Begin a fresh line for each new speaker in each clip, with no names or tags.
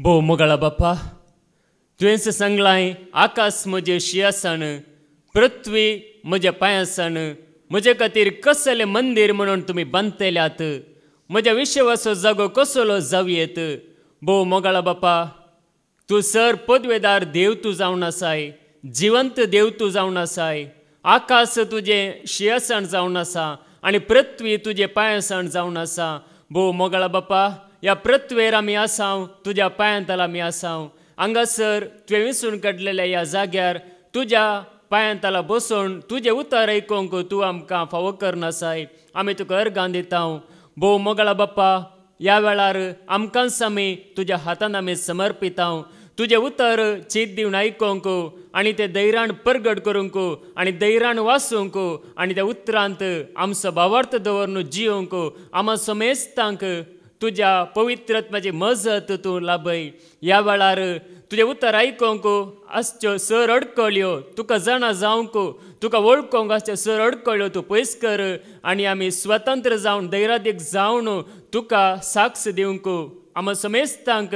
भोव मोगाळा बाप्पा, तुवें सांगलाय आकाश म्हजे शियासान, पृथ्वी म्हज्या पांयासान, म्हजे खातीर कसलें मंदीर म्हणून तुमी बांदतल्यात, म्हज्या विश्वासो जागो कसलो जावयेत. भोव मोगाळा बाप्पा, तूं सर पदवेदार देव तूं जावन आसाय, जिवंत देव तूं जावन आसाय. आकाश तुजें शियासाण जावन आसा आनी पृथ्वी तुजे पांयासाण जावन आसा. भोव मोगाळा बाप्पा, ह्या पृथ्वेर आमी आसाव, तुज्या पांयांतल आमी आसाव. हांगासर तुवें विसरून काडलेल्या ह्या जाग्यार तुज्या पांयांतला बसून तुजें उतर आयकूंक तूं आमकां फावो करनासाय. आमी तुका अर्गां दिताव. भोव मोगाळा बाप्पा, ह्या वेळार आमकांच आमी तुज्या हातान आमी समर्पिताव. तुजें उतर चीत दिवन आयकूंक आनी तें धैर्यान परगट करूंक आनी धैर्यान वाचूंक आनी त्या उतरांत आमचो भावार्थ दवरून जियोंक आमा समेस्तांक तुज्या पवित्रत्वाची मजत तूं लाभय. ह्या वेळार तुजें उतर आयकूंक आसच्यो सर अडकळ्यो तुका जाणा जावंक, तुका वळखूंक आसच्यो सर अडकळ्यो तूं पयस कर आनी आमी स्वतंत्र जावन धैर्यादीक जावन तुका साक्ष दिवंक आमा समेस्तांक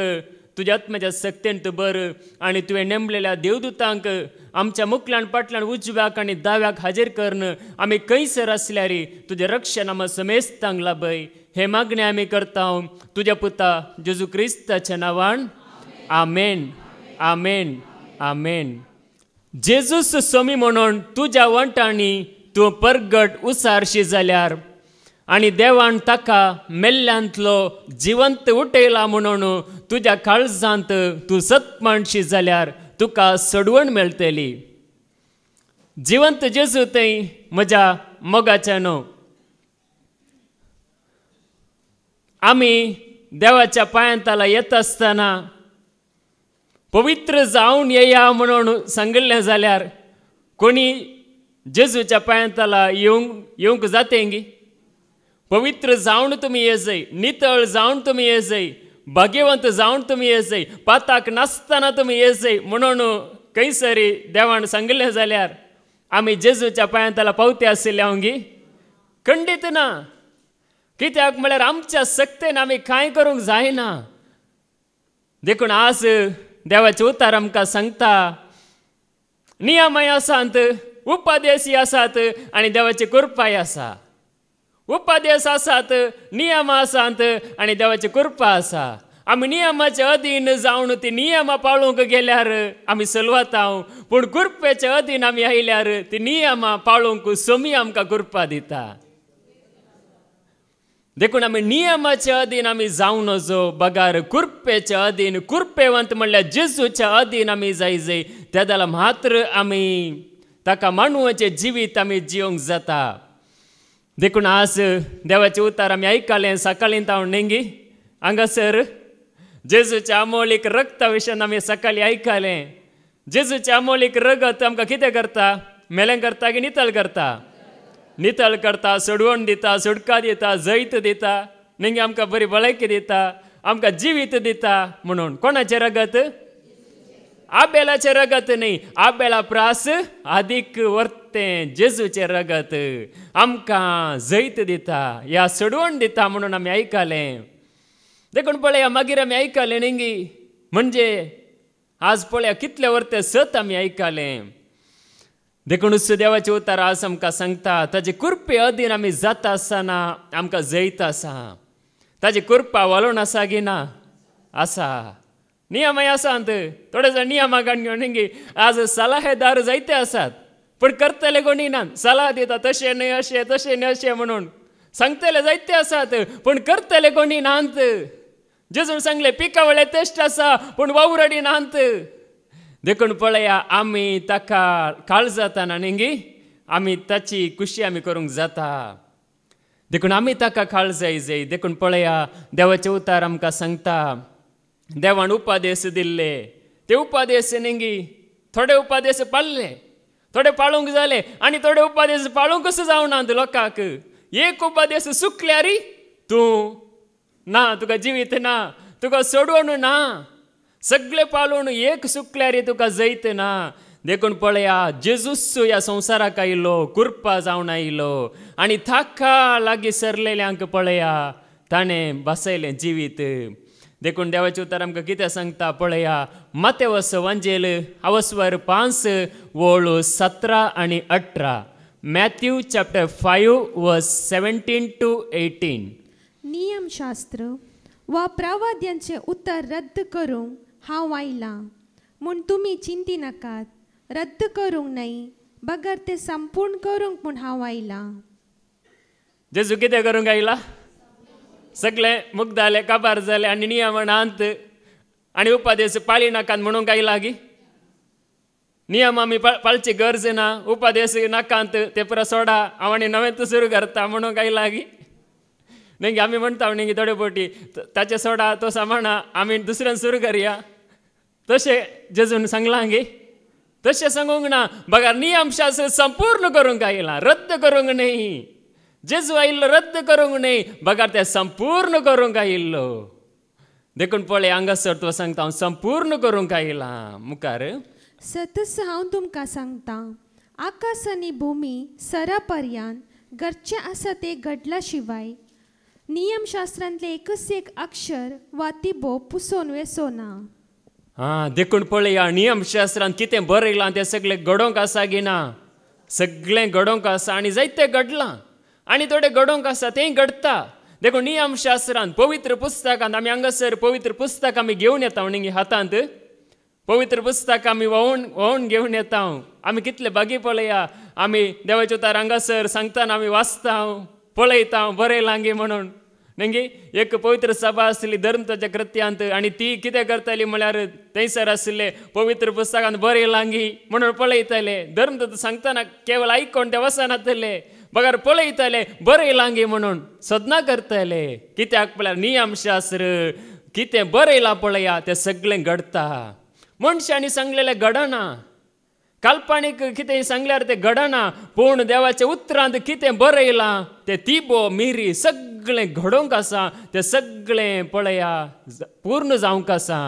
तुज्या आत्म्याच्या सक्तेन तूं बर. आनी तुवें नेमलेल्या देवदूतांक आमच्या मुखल्यान फाटल्यान उजव्याक आनी दाव्याक हाजीर करन आमी खंयसर आसल्यार तुजें रक्षण आमा समेस्तांक लाभय. हे मागणें आमी करताव तुज्या पुता जेजू क्रिस्ताच्या नांवान. आमेन, आमेन, आमेन. जेजूस सोमी म्हणून तुज्या वंटांनी तूं परगट उसारशी जाल्यार आनी देवान ताका मेल्ल्यांतलो जिवंत उठयला म्हणून तुज्या काळजांत तूं सत्मणशी जाल्यार तुका सोडवण मेळटली. जिवंत जेजू थंय म्हज्या मोगाच्या न्हू. आमी देवाच्या पांयांतला येता आसतना पवित्र जावन येया म्हणून सांगिल्लें जाल्यार कोणी जेजूच्या पांयांतला येवंक जातेंगी. पवित्र जावन तुमी येजय, नितळ जावन तुमी येजय, भाग्यवंत जावन तुमी येजय, पाताक नासतना तुमी येजय म्हणून खंयसरी देवान सांगिल्लें जाल्यार आमी जेजूच्या पांयांतला पावते आशिल्ल्यांगी खंडीत ना. कित्याक म्हळ्यार आमच्या सक्तेन आमी कांय करूंक जायना. देखून आज देवाचे उतार आमकां सांगता नियमय आसात, उपादेशय आसात आनी देवाची कृपाय आसा. उपादेश आसात, नियम आसात आनी देवाची कृपा आसा. आमी नियमाच्या अधीन जावन ती नियमां पाळूंक गेल्यार आमी सलवताव, पूण कृपेच्या अधीन आमी आयल्यार ती नियमां पाळूंक सोमी आमकां कृपा दिता. देखून आमी नियमाच्या अधीन आमी जावं नजो बगार कृपेच्या अधीन, कृपेवंत म्हणल्यार जेजूच्या अधीन आमी जायजय. त्या जाल्यार मात्र आमी ताका मानवाचें जिवीत आमी जियोंक जाता. देखून आज देवाचे उतार आमी आयकलें सकाळीं तावन नेंगी हांगासर जेजूच्या अमोलीक रक्ता विशयान आमी सकाळीं आयकलें. जेजूचें अमोलीक रगत आमकां कितें करता? मेलें करता की नितळ करता? नितळ करता, सोडवण दिता, सुटका दिता, जैत दिता, नेंगी आमकां बरी भलायकी दिता, आमकां जिवीत दिता. म्हणून कोणाचें रगत? आबेलाचें रगत न्ही. आबेला प्रास आदीक वर्तें जेजूचें रगत आमकां जैत दिता, ह्या सोडवण दिता म्हणून आमी आयकलें. देखून पळया मागीर आमी आयकलें नेंगी म्हणजे आज पळया कितले वर्ते सत आमी आयकलें. देखून देवाचे उतार आज आमकां सांगता ताजे कृपे अधीन आमी जाता आसतना आमकां जैत आसा. ताजी कृपा वळून आसा की ना? आसा. नियमय आसात. थोडे जाण नियमां घेवन नेंगी आज सलाहेदार जायते आसात, पूण करतले कोणी ना. सलाह दिता तशें न्हय अशें, तशें न्हय अशें म्हणून सांगतले जायते आसात, पूण करतले कोणी नात. जेजून सांगलें पिकावळे तेश्ट आसा पूण वावरडी नात. देखून पळया आमी ताका काळजाताना नेंगी आमी ताची खुशी आमी करूंक जाता. देखून आमी ताका काळजाय जाय. देखून पळया देवाचे उतार आमकां सांगता देवान उपादेश दिल्ले, ते उपादेश नेंगी थोडे उपादेश पाळले, थोडे पाळूंक जाले आनी थोडे उपादेश पाळूंकच जावनात लोकांक. एक उपादेश सुकल्यार तूं ना, तुका जिवीत ना, तुका सोडवण ना. सगळे पाळून एक सुकल्यार तुका जैत ना. देखून पळया जेजूस ह्या संवसाराक आयलो, कृपा जावन आयलो आनी ताका लागीं सरलेल्यांक पळया ताणें बसयलें जिवीत. देखून देवाचे उतर आमकां कितें सांगता पळया. मत्तेवस वांजेल अवस्वर 5 वळू 17 आनी 18. मॅथ्यू चॅप्टर 5 वर्स 17 to 18.
नियमशास्त्र वा प्रवाद्यांचे उतर रद्द करूंक हांव आयलां म्हूण तुमी चिंती नाकात. रद्द करूंक न्हय, बगर ते संपूर्ण करूंक म्हूण हांव आयलां.
जेजू कितें करूंक आयला? सगळे मुक्त जाले, काबार जाले आनी नियमनांत आनी उपादेश पाळी नाकात म्हणूंक आयला गी. नियम आमी पाळची गरज ना, उपादेश नाकांत ते पुरो सोडा, हांव आनी नवें सुरू करता म्हणूंक आयला गी. न्ही आमी म्हणटा न्ही थोडे फावटी ताचे सोडा तो सामाना आमी दुसऱ्यान सुरू करया. तशें जेजून सांगलां गे. तशें सांगूंक ना. बघा नियमशास्त्र संपूर्ण करूंक आयला, रद्द करूंक न्हय. जेजू आयिल्लो रद्द करूंक न्हय, बघा ते संपूर्ण करूंक आयिल्लो. देखून पळय हांगासर तो सांगता हांव संपूर्ण करूंक आयला. मुखार
सतस हांव तुमकां सांगतां, आकाश आनी भुमी सरा पर्यंत घरचें आसा ते घडला शिवाय नियमशास्त्रांतले एकच एक अक्षर वा तिबो पुसोवन वेसोना.
देखून पळया नियमशास्त्रांत कितें बरयलां तें सगळें घडोवंक आसा गी ना. सगळें घडोवंक आसा आनी जायतें घडलां आनी थोडें घडोवंक आसा तेंय घडता. देखून नियमशास्त्रांत पवित्र पुस्तकांत आमी हांगासर पवित्र पुस्तक आमी घेवन येता न्ही हातांत. पवित्र पुस्तक आमी व्होवन घेवन येता. आमी कितले बागी पळया. आमी देवाचे उतर हांगासर सांगतना आमी वाचता, पळयता बरयलां गे म्हणून. न्ही एक पवित्र सभा आसली धर्मताच्या कृत्यांत आनी ती कितें करताली म्हळ्यार थंयसर आसले पवित्र पुस्तकांत बरयलां गी म्हणून पळयताले. धर्मदूत सांगतना केवळ आयकोन ते वचनातले, बगर पळयताले बरयलां गे म्हणून सदना करताले. कित्याक म्हळ्यार नियमशास्त्र कितें बरयलां पळया तें सगळें घडता. मनशांनी सांगलेलें घडना, काल्पनीक कितें सांगल्यार तें घडना, पूण देवाच्या उतरांत कितें बरयलां तें तिबो मिरी सगळें घडोवंक आसा. तें सगळें पळया पूर्ण जावंक आसा.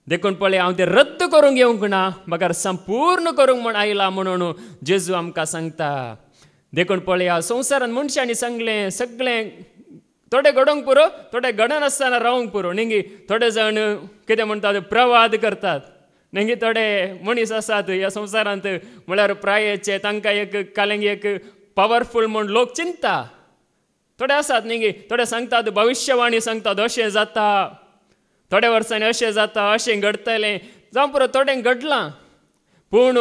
देखून पळय हांव तें रद्द करूंक येवंक ना, बगर संपूर्ण करूंक म्हण आयला म्हणून जेजू आमकां सांगता. देखून पळया संवसारांत मनशांनी सांगलें सगळें थोडें घडोवंक पुरो, थोडें घडनासतना रावंक पुरो. न्ही थोडे जाण कितें म्हणटात प्रवाद करतात. न्ही थोडे मनीस आसात ह्या संवसारांत म्हळ्यार प्रायेचे तांकां एक कालेंग एक पावरफूल म्हूण लोक चिंता. थोडे आसात न्ही थोडे सांगतात भविश्यवाणी सांगतात अशें जाता, थोड्या वर्सांनी अशें जाता, अशें घडतलें जावं पुरो. थोडें घडलां पूण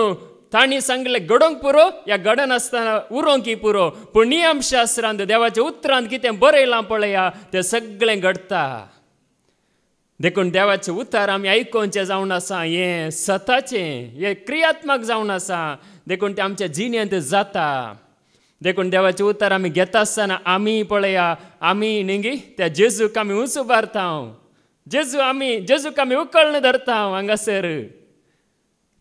तांणी सांगलें घडोवंक पुरो या घडनासतना उरोवंक पुरो. पूण नियमशास्त्रांत देवाच्या उतरांत कितें बरयलां पळया तें सगळें घडता. देखून देवाचें उतर आमी आयकोवचें जावन आसा, हें सताचें, हें क्रियात्मक जावन आसा. देखून तें आमच्या जिणेंत जाता. देखून देवाचें उतर आमी घेता आसतना आमी पळया आमी न्ही त्या जेजूक आमी उंच उबारता. जेजूक आमी उखळून धरता. हांगासर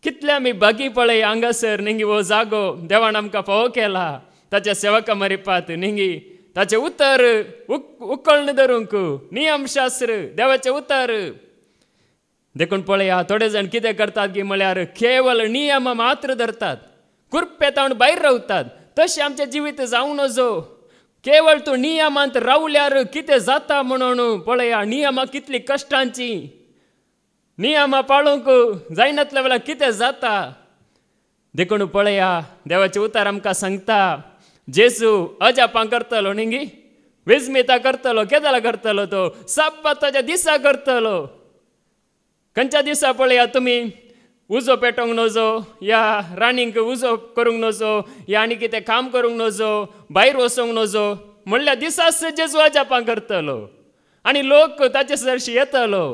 कितले आमी बागी पळय हांगासर न्ही हो जागो देवान आमकां फावो केला ताच्या सेवका मरिपात. न्ही ताचें उतर उखळून धरूंक नियमशास्त्र देवाचें उतर. देखून पळया थोडे जाण कितें करतात की म्हळ्यार केवळ नियम मात्र धरतात, कुरपेतावन भायर रावतात. तशें आमचें जिवीत जावं नजो. केवळ तूं नियमांत रावल्यार कितें जाता म्हणून पळया नियमां कितली कश्टांची. नियमां पाळूंक जायनातल्या वेळार कितें जाता. देखून पळया देवाचें उतर आमकां सांगता जेजू अजापां करतलो न्ही वेजमेता करतलो. केदाला करतलो तो सब्बाताच्या दिसा करतलो. खंयच्या दिसा पळया तुमी उजो पेटोवंक नजो, या रानींक उजो करूंक नजो, या आनी कितें काम करूंक नजो, भायर वचोंक नजो म्हणल्यार दिसाच जेजू अजापां करतलो आनी लोक ताचे सरशी येतलो.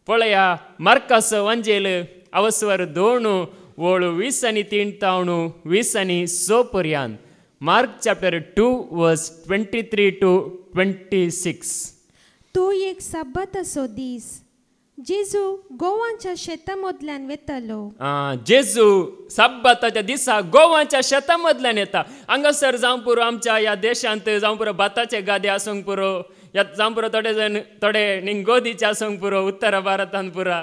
पळया मार्कास वांजेल अवस्वर 2 वळू 20 आनी 3 तावन 20 आनी 6 पर्यंत. मार्क चॅप्टर 2 वर्स 23 to 26.
तो एक सब्बाताचो दीस जेजू गोवांच्या शेता मदल्यान वेतलो.
जेजू सब्बाताच्या दिसा गोवांच्या शेता मदल्यान येता. हांगासर जावं पुरो आमच्या ह्या देशांत जावं पुरो भाताचे गादे आसूंक पुरो, या जावं पुरो थोडे जाण थोडे न्ही गोदीचे आसूंक पुरो उत्तर भारतांत पुरा.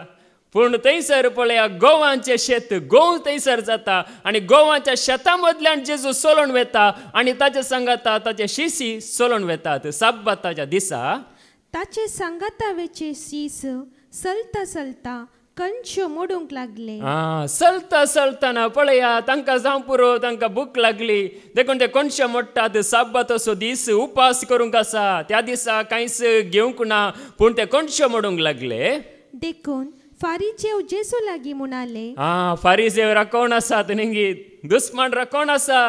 पूण थंयसर पळया गोवांचें शेत गोव थंयसर जाता आनी गोवांच्या शेता मदल्यान जेजू चलोवन वेता आनी ताचे सांगाता ताचे शिशी चलोवन वेतात. सब्बाताच्या दिसा
ताचे सांगातावेचे शीस चलता चलता कंच्यो मोडूंक लागले.
चलता चलताना पळया तांकां जावं पुरो तांकां भूक लागली देखून ते कोणशे मोडटात. साब्बात असो दीस उपास करूंक आसा त्या दिसा कांयच घेवंक ना पूण ते कोणशे मोडूंक लागले.
देखून फारीजेव जेजू लागीं म्हणाले.
फारीजेव राखोवन आसात न्ही दुस्मान राखोवन आसा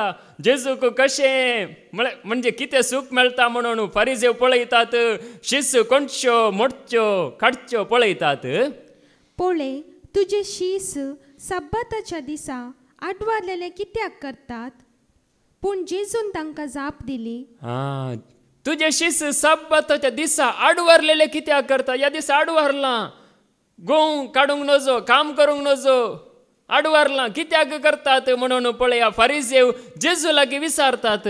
जेजूक कशें म्हणजे कितें सूख मेळटा म्हणून फारीजेव पळयतात. शीस कोणश्यो मोडच्यो काडच्यो पळयतात.
पळय तुजे शीस सब्बाताच्या दिसा आडवारलेले कित्याक करतात. पूण जेजून तांकां जाप दिली.
तुजे शीस सब्बाताच्या दिसा आडवारलेले कित्याक करता. ह्या दिसा आडवारलां गों काडूंक नजो काम करूंक नजो आडवारलां कित्याक करतात म्हणून पळया फारीजेव जेजू लागीं विचारतात.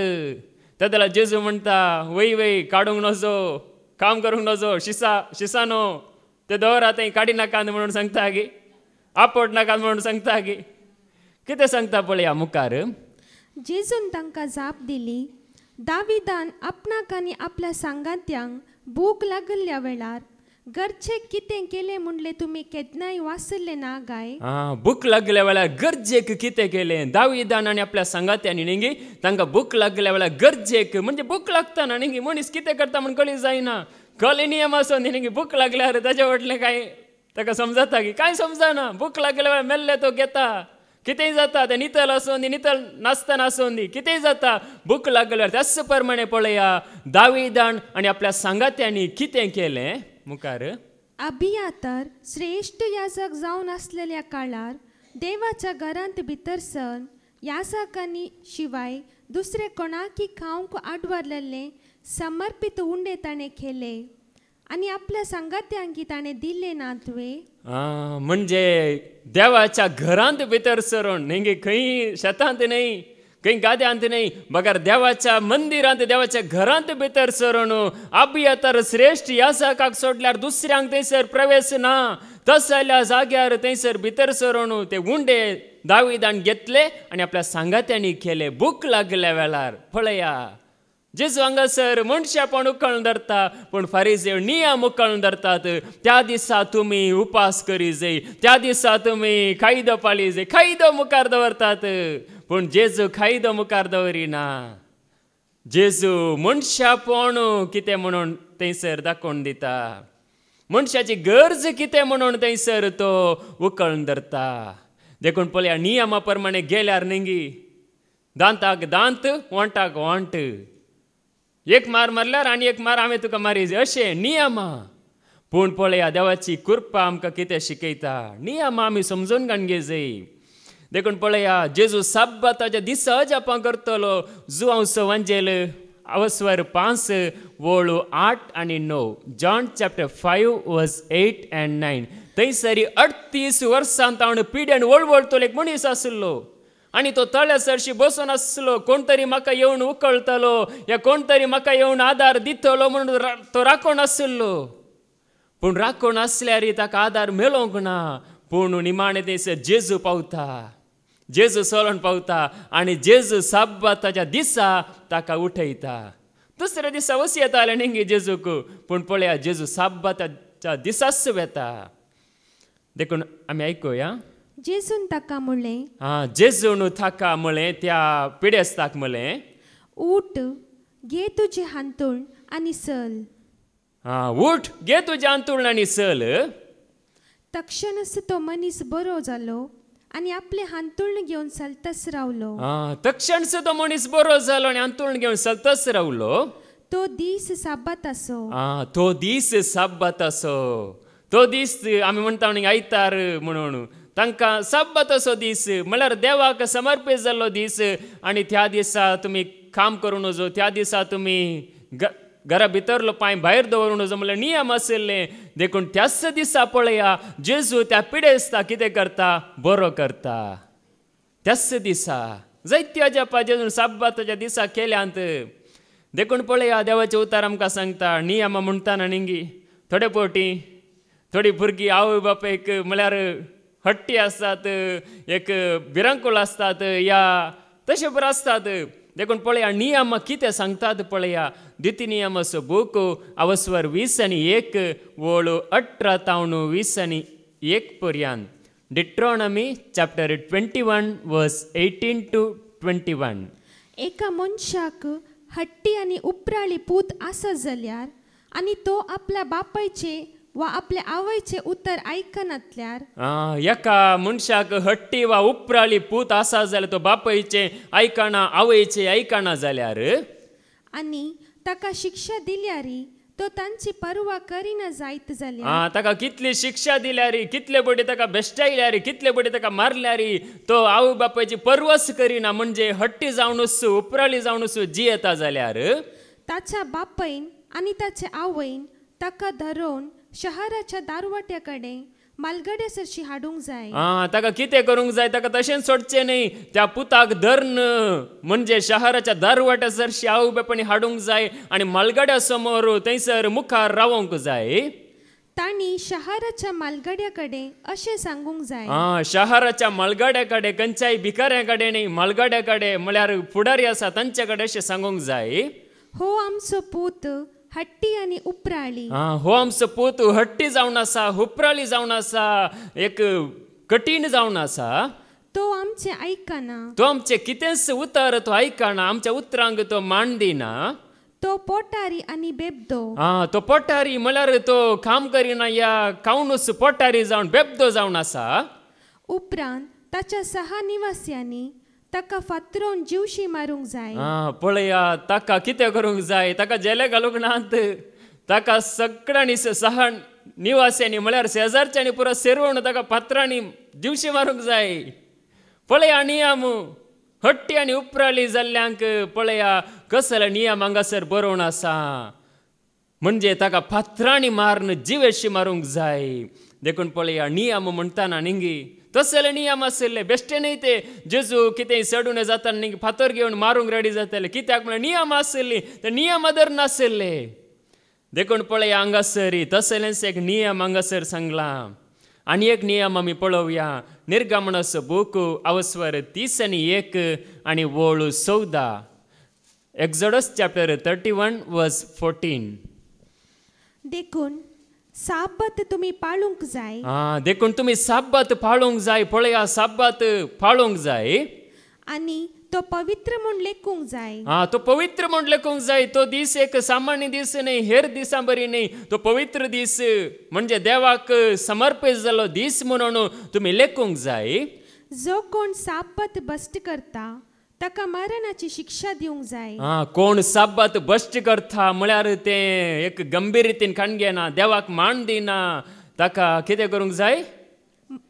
तेदला जेजू म्हणटा वय वय काडूंक नजो काम करूंक नजो शिसानो ते दवरा थंय काडी नाकात म्हणून सांगता गे आपट नाकात म्हणून सांगता गे कितें सांगता पळया मुखार.
जेजून तांकां जाप दिली. दाविदान आपणाक आनी आपल्या सांगात्यांक भूक लागल्या वेळार गरजेक कितें केलें म्हणले तुमी केन्नाय वाचले ना गाय.
भूक लागल्या वेळार गरजेक कितें केलें. दाविदान आनी आपल्या सांगात्यांनी न्ही तांकां भूक लागल्या वेळार गरजेक म्हणजे भूक लागतना न्ही मनीस कितें करता म्हण कळी जायना. कळे नियम आसो न्ही भूक लागल्यार ताचे फाटलें काय ताका समजता की कांय समजना. भूक लागल्या वेळार मेल्ले तो घेता कितेंय जाता. ते नितळ आसूं दी नितळ नासतना आसूं दी कितेंय जाता भूक लागल्यार त्याच प्रमाणे पळया दाविदान आनी आपल्या सांगात्यांनी कितें केलें मुखार.
अबियातार श्रेष्ठ याजक जावन आसलेल्या काळार देवाच्या घरांत भितर सर याजकांनी शिवाय दुसरे कोणाकी खावंक आडवारलेले समर्पित उंडे ताणें केले आनी आपल्या सांगात्यांकी ताणें दिले ना तुवें.
म्हणजे देवाच्या घरांत भितर सरून न्ही खंय शेतांत न्ही खंय गाद्यांत न्ही बगर देवाच्या मंदिरांत देवाच्या घरांत भितर सरून अबियातार श्रेष्ठ याजकाक सोडल्यार दुसऱ्यांक थंयसर प्रवेश ना. तस जाल्यार जाग्यार थंयसर भितर सरून ते उंडे दाविदान घेतले आनी आपल्या सांगात्यांनी केले. भूक लागल्या वेळार पळया जेजू हांगासर मनशापण उखळून धरता पूण फारीजेव नियम उखळून धरतात. त्या दिसा तुमी उपास करी जाय त्या दिसा तुमी खायदो पाळी जाय खायदो मुखार दवरतात पूण जेजू खायदो मुखार दवरिना. जेजू मनशापण कितें म्हणून थंयसर दाखोवन दिता. मनशाची गरज कितें म्हणून थंयसर तो उखळून धरता. देखून पळया नियमा प्रमाणे गेल्यार न्ही दांताक दांत वंटाक वंट एक मार मारल्यार आनी एक मार हांवें तुका मारी अशें नियमा. पूण पळया देवाची कृपा आमकां कितें शिकयता. नियम आमी समजून घेवंक जाय. देखून पळया जेजू सब्बाताच्या दिसा जपां करतलो जुआंवचो वांजेल अवस्वर 5 वळू 8 आनी 9 जॉन चॅप्टर 5 वर्स 8 and 9. थंयसरी 38 वर्सां तावन पिड्यान वळवळतलो एक मनीस आसलो आनी तो तळ्या सरशी बसून आसलो. कोण तरी म्हाका येवन उखळतलो या कोण तरी म्हाका येवन आदार दितलो म्हणून तो राखोन आसलो. पूण राखोन आसल्यार ताका आदार मेळोंक ना. पूण निमाणे थंयसर जेजू पावता. जेजू सोलोन पावता आनी जेजू सब्बाताच्या दिसा ताका उठयता. दुसऱ्या दिसा वस येताले न्ही जेजूक पूण पळया जेजू सब्बाताच्या दिसाच वेता. देखून आमी आयकुया.
जेजून ताका म्हणलें.
जेजून ताका म्हणलें त्या पिडेस्ताक म्हणलें
उठ घे तुजें हांतूळ आनी चल.
उठ घे तुजें हांतूळ आनी चल.
तक्षणच तो मनीस बरो जालो आनी आपले हांतूळ घेवन चलतच रावलो.
तक्षणच तो मनीस बरो जालो आनी हांतूळ घेवन चलतच रावलो.
तो दीस साबात आसो.
तो दीस साबात आसो. तो दीस आमी म्हणटा न्ही आयतार म्हणून तांकां सब्बात असो दीस म्हळ्यार देवाक समर्पीत जाल्लो दीस. आनी त्या दिसा तुमी काम करूं नजो त्या दिसा तुमी घरा भितरलो पांय भायर दवरूं नजो म्हळ्यार नियम आशिल्ले. देखून त्याच दिसा पळया जेजू त्या पिडेस्ता कितें करता बरो करता. त्याच दिसा जायत्या जपा जेजून सब्बाताच्या दिसा केल्यांत. देखून पळया देवाचें उतार आमकां सांगता. नियम म्हणटाना न्ही थोडे फावटी थोडी भुरगीं आवय बापायक म्हळ्यार हट्टी आसतात एक भिरांकूळ आसतात या तशे बरे आसतात. देखून पळया नियम कितें सांगतात पळया द्वितीनियमस बूक अवस्वर 20:1 वळू 18-20:1 पर्यंत डिट्रॉनॉमी चॅप्टर 21 वर्स 18 to 21.
एका मनशाक हट्टी आनी उपराळी पूत आसा जाल्यार आनी तो आपल्या बापायचे वा आपल्या आवयचे उतर आयकनातल्यार
एका मनशाक हट्टी वा उपराळी पूत आसा जाल्यार तो बापायचे आयकना आवयचे आयकना जाल्यार
आनी ताका शिक्षा दिल्यारी तो तांची परवा करिना जायत जाल्यार
ताका कितली शिक्षा दिल्यारी कितले बडी ताका बेश्टायल्यारी कितले बडी ताका मारल्यारी तो आवय बापायची परवाच करिना म्हणजे हट्टी जावनूच उपराळी जवनूच जियेता जाल्यार
ताच्या बापायन आनी ताचे आवयन ताका धरून शहराच्या दारवाट्या कडेन मालगड्यासरशी हाडूंक जाय
ताका कितें करूंक जाय ताका तशें सोडचें न्ही त्या पुताक धਰਨ म्हणजे शहराच्या दारवाट्यासरशी आवय बापायनी हाडूंक जाय आनी मालगड्या समोर थंयसर मुखार रावोंक जाय
तांणी शहराच्या मालगड्या कडेन अशें सांगूंक जाय
शहराच्या मालगाड्या कडेन खंयच्याय भिकाऱ्या कडेन न्ही मालगाड्या कडेन म्हळ्यार फुडारी आसा तांचे कडेन अशें सांगूंक जाय
हो आमचो पूत हट्टी आनी उपराळी
हो आमचो पूत हट्टी जावन आसा उपराळी जावन आसा एक कठीण जावन आसा
तो आमचे आयकना
तो आमचे कितेंच उतर तो आयकना आमच्या उतरांक तो मान दिना
तो पोटारी आनी बेबदो
तो पोटारी म्हळ्यार तो काम करिना या खावनूच पोटारी जावन बेबदो जावन आसा
उपरांत ताच्या 6 निवास्यांनी ताका फातरोवन जीवशी मारूंक जाय
पळया ताका कितें करूंक जाय ताका जेले घालूंक नात ताका सगळ्यांनी 6 निवास्यांनी म्हळ्यार शेजारच्यांनी पुरो सेरवण ताका फातरांनी जीवशी मारूंक जाय पळया नियम हट्टी आनी उपराळी जाल्ल्यांक पळया कसले नियम हांगासर बरोवन आसा म्हणजे ताका फातरांनी मारून जिवेशी मारूंक जाय देखून पळया नियम म्हणटाना निंगी तसले नियम आसले बेश्टे न्ही ते जेजू कितें सडून जाता न्ही फातर घेवन मारूंक रेडी जाताले कित्याक म्हळ्यार नियम आसली ते नियम आदर नासले देखून पळया हांगासर तसलेंच एक नियम हांगासर सांगला आनी एक नियम आमी पळोवया निर्गमनस बूक अवस्वर 30:1 आनी वळू 14 एक्झोडस चॅप्टर 31 वर्स 14
देखून साबत तुम्ही पाळूंक जाय
देखून तुम्ही साबत पाळूंक जाय पळया साबत पाळूंक जाय
आनी तो पवित्र म्हूण लेखूंक जाय
तो पवित्र म्हूण लेखूंक जाय तो दीस एक सामान्य दीस न्ही हेर दिसां बरी न्ही तो पवित्र दीस म्हणजे देवाक समर्पीत जाल्लो दीस म्हणून तुम्ही लेखूंक जाय
जो कोण साबत बस्ट करता ताका मरणाची शिक्षा दिवंक जाय
कोण साबत बश्ट करता म्हळ्यार ते एक गंभीर रितीन खाणगेना देवाक मान दिना ताका कितें करूंक जाय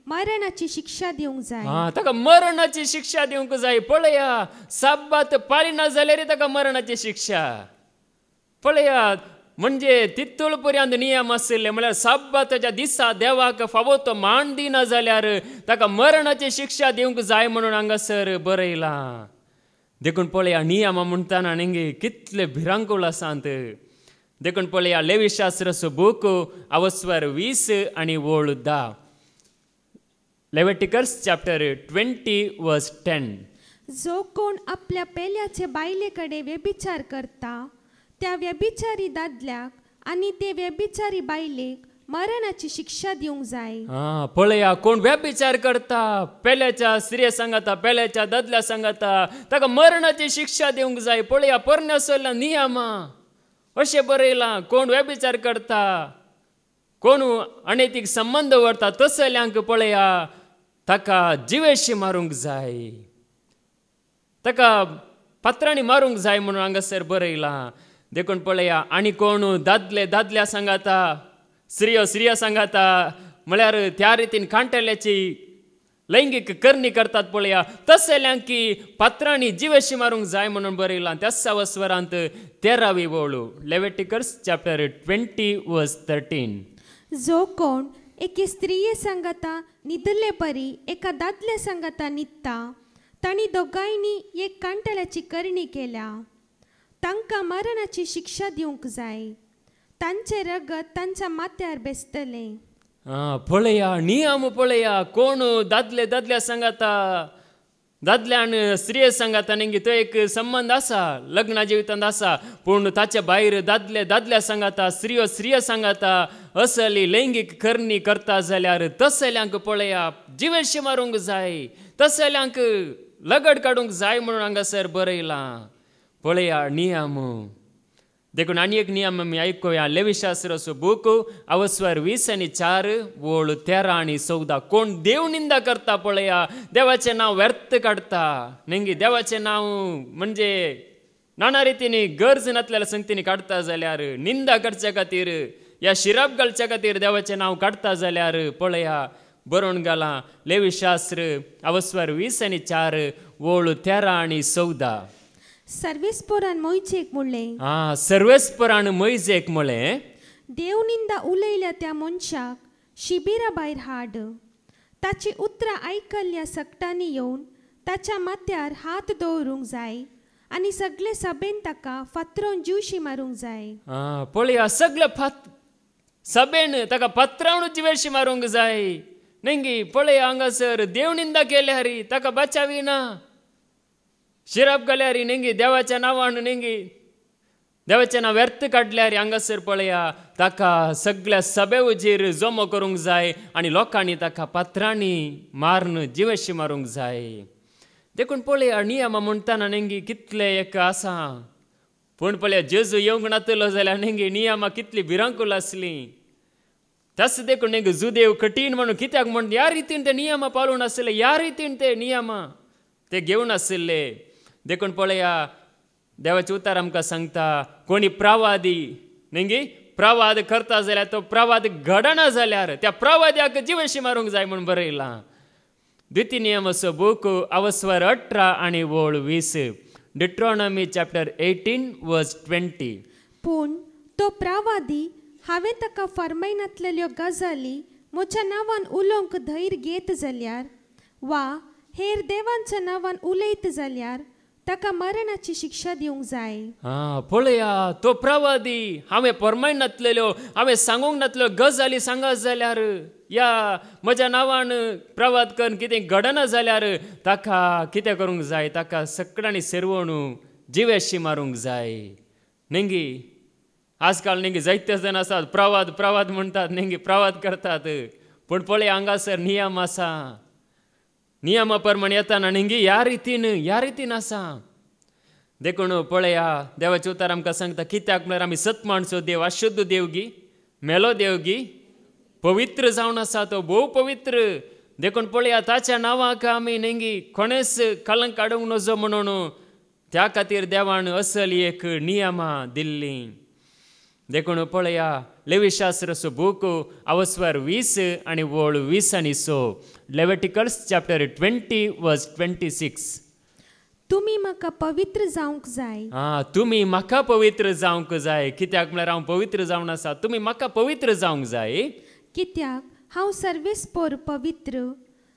मरणाची शिक्षा दिवंक जाय
ताका मरणाची शिक्षा दिवंक जाय पळया साबत पाळिना जाल्यार ताका मरणाची शिक्षा पळया म्हणजे तितूल पर्यंत नियम आसले म्हळ्यार साबताच्या दिसा देवाक फावो तो मान दिना जाल्यार ताका मरणाची शिक्षा दिवंक जाय म्हणून हांगासर बरयलां देखून पळया नियम म्हणटाना न्ही कितले भिरांकूळ आसात देखून पळया लेवीशास्त्रचो बूक अवस्वर 20 आनी वळू 10 लेविटिकस चॅप्टर 20 वर्स 10
जो कोण आपल्या पेल्याचे बायले कडेन व्यभिचार करता त्या व्यभिचारी दादल्याक आनी ते व्यभिचारी बायलेक मरणाची शिक्षा दिवंक जाय
पळया कोण व्यभिचार करता पेल्याच्या स्त्रिये सांगता पेल्याच्या दादल्या सांगता ताका मरणाची शिक्षा दिवंक जाय पळया परमेश्वराला नियम अशें बरयलां कोण व्यभिचार करता कोण अनैतीक संबंध व्हरता तसल्यांक पळया ताका जिवेशी मारूंक जाय ताका फातरांनी मारूंक जाय म्हणून हांगासर बरयलां देखून पळया आनी कोण दादल्या सांगता स्त्रिया सांगता म्हळ्यार त्या रितीन कांटेल्याची लैंगिक करणी करतात पळया तसल्यांक फातरांनी जिवेशी मारूंक जाय म्हणून बरयलां त्याच अवस्वरांत 13वी वळू लेविटिकस चॅप्टर 20 वर्स 13
जो कोण एके स्त्रिये सांगता न्हिदले परी एका दादल्या सांगता न्हिदता तांणी दोगांयनी एक कांटेल्याची करणी केल्या तांकां मरणाची शिक्षा दिवंक जाय तांचे रगत तांच्या माथ्यार बेसतले
पळया नियम पळया कोण दादल्या सांगता दादल्या आणि स्त्रिये सांगात नेंगी तो एक संबंध असा लग्ना जिवितांत असा पूण ताच्या भायर दादल्या सांगाता स्त्रियो सांगाता असली लैंगिक करणी करता जाल्यार तसल्यांक पळया जिवेशी मारूंक जाय तसल्यांक लगड काडूंक जाय म्हणून हांगासर बरयलां पळया नियम देखून आनी एक नियम आमी आयकुया लेवीशास्त्राचो बूक अवस्वर 20 आणि 4 वोळ 13 आणि 14 कोण देव निंदा करता पळया देवाचें नांव व्यर्थ काडता नेंगी देवाचें नांव म्हणजे नाना रितीनी गरज नासलेल्या संगतींनी काडता जाल्यार निंदा करच्या खातीर या शिराप घालच्या खातीर देवाचें नांव काडता जाल्यार पळया बरोवन घाला लेवीशास्त्र अवस्वर 20 आणि 4 वोळ 13 आणि 14
सर्वेस्परान मोइजेक म्हणलें
सर्वेस्परान मोइजेक म्हणलें
देव निंदा उलयल्या त्या मनशाक शिबिरा भायर हाड ताची उतरां आयकल्ल्या सकटांनी येवन ताच्या माथ्यार हात दवरूंक जाय आनी सगळे सभेन ताका फातरावन जीवशी मारूंक जाय
पळया सगळे सभेन ताका फातरावन जिवेशी मारूंक जाय नेंगी पळया हांगासर देव निंदा केल्यार ताका बचाविना शिराप घाल्यार नेंगी देवाच्या नांवान नेंगी देवाचें नांव व्यर्थ काडल्यार हांगासर पळया ताका सगळ्या सभे उजेर जमो करूंक जाय आनी लोकांनी ताका पात्रांनी मारून जिवेशी मारूंक जाय देखून पळया नियम म्हणटाना नेंगी कितले एक आसा पूण पळया जेजू येवंक नातलो जाल्यार नेंगी नियमां कितली भिरांकूल आसली तस देखून नेंगी जुदेव कठीण म्हणून कित्याक म्हण ह्या रितीन ते नियमां पाळून आसले ह्या रितीन ते नियमां ते घेवन आशिल्ले देखून पळया देवाचे उतार आमकां सांगता कोणी प्रवादी नेंगी प्रवाद करता जाल्यार तो प्रवाद घडना जाल्यार त्या प्रवाद्याक जिवेशी मारूंक जाय म्हणून बरयलां द्वितीय नियमाचो बूक अवस्वर 18 आणि वोळ 20 डिट्रॉनॉमी चॅप्टर 18 वर्स 20
पूण तो प्रवादी हांवें ताका फर्मायनातलेल्यो गजाली म्हज्या नांवान उलोवंक धैर्य घेत जाल्यार वा हेर देवांच्या नांवान उलयत जाल्यार ताका मरणाची शिक्षा दिवंक जाय
पळया तो प्रवादी हांवें फर्मायन नातलेल्यो हांवें सांगूंक नातल्यो गजाली सांगात जाल्यार या म्हज्या नांवान प्रवाद करून कितें घडना जाल्यार ताका कितें करूंक जाय ताका सकडांनी सेरवण जिवेशी मारूंक जाय नेंगी आजकाल नेंगी जायते जण आसात प्रवाद म्हणटात नेंगी प्रवाद करतात पूण पळय हांगासर नियम आसा नियमा प्रमाणे येताना नेंगी ह्या रितीन आसा देखून पळया देवाचे उतार आमकां सांगता कित्याक म्हळ्यार आमी सत माणसो देव अशुद्ध देवगी मेलो देवगी पवित्र जावन आसा तो भोव पवित्र देखून पळया ताच्या नांवाक आमी नेंगी कोणेच कलंक काडूंक नजो म्हणून त्या खातीर देवान असली एक नियमां दिल्ली देखून पळया लेवीशास्त्राचो बूक अवस्वर 20 आणि वोळ 20 आणि 6 लेविटिकल्स चॅप्टर 20 वर्स 26
तुमी म्हाका पवित्र जावंक जाय
तुमी म्हाका पवित्र जावंक जाय कित्याक म्हळ्यार हांव पवित्र जावन आसा तुमी म्हाका पवित्र जावंक जाय
कित्याक हांव सर्वेस्पर पवित्र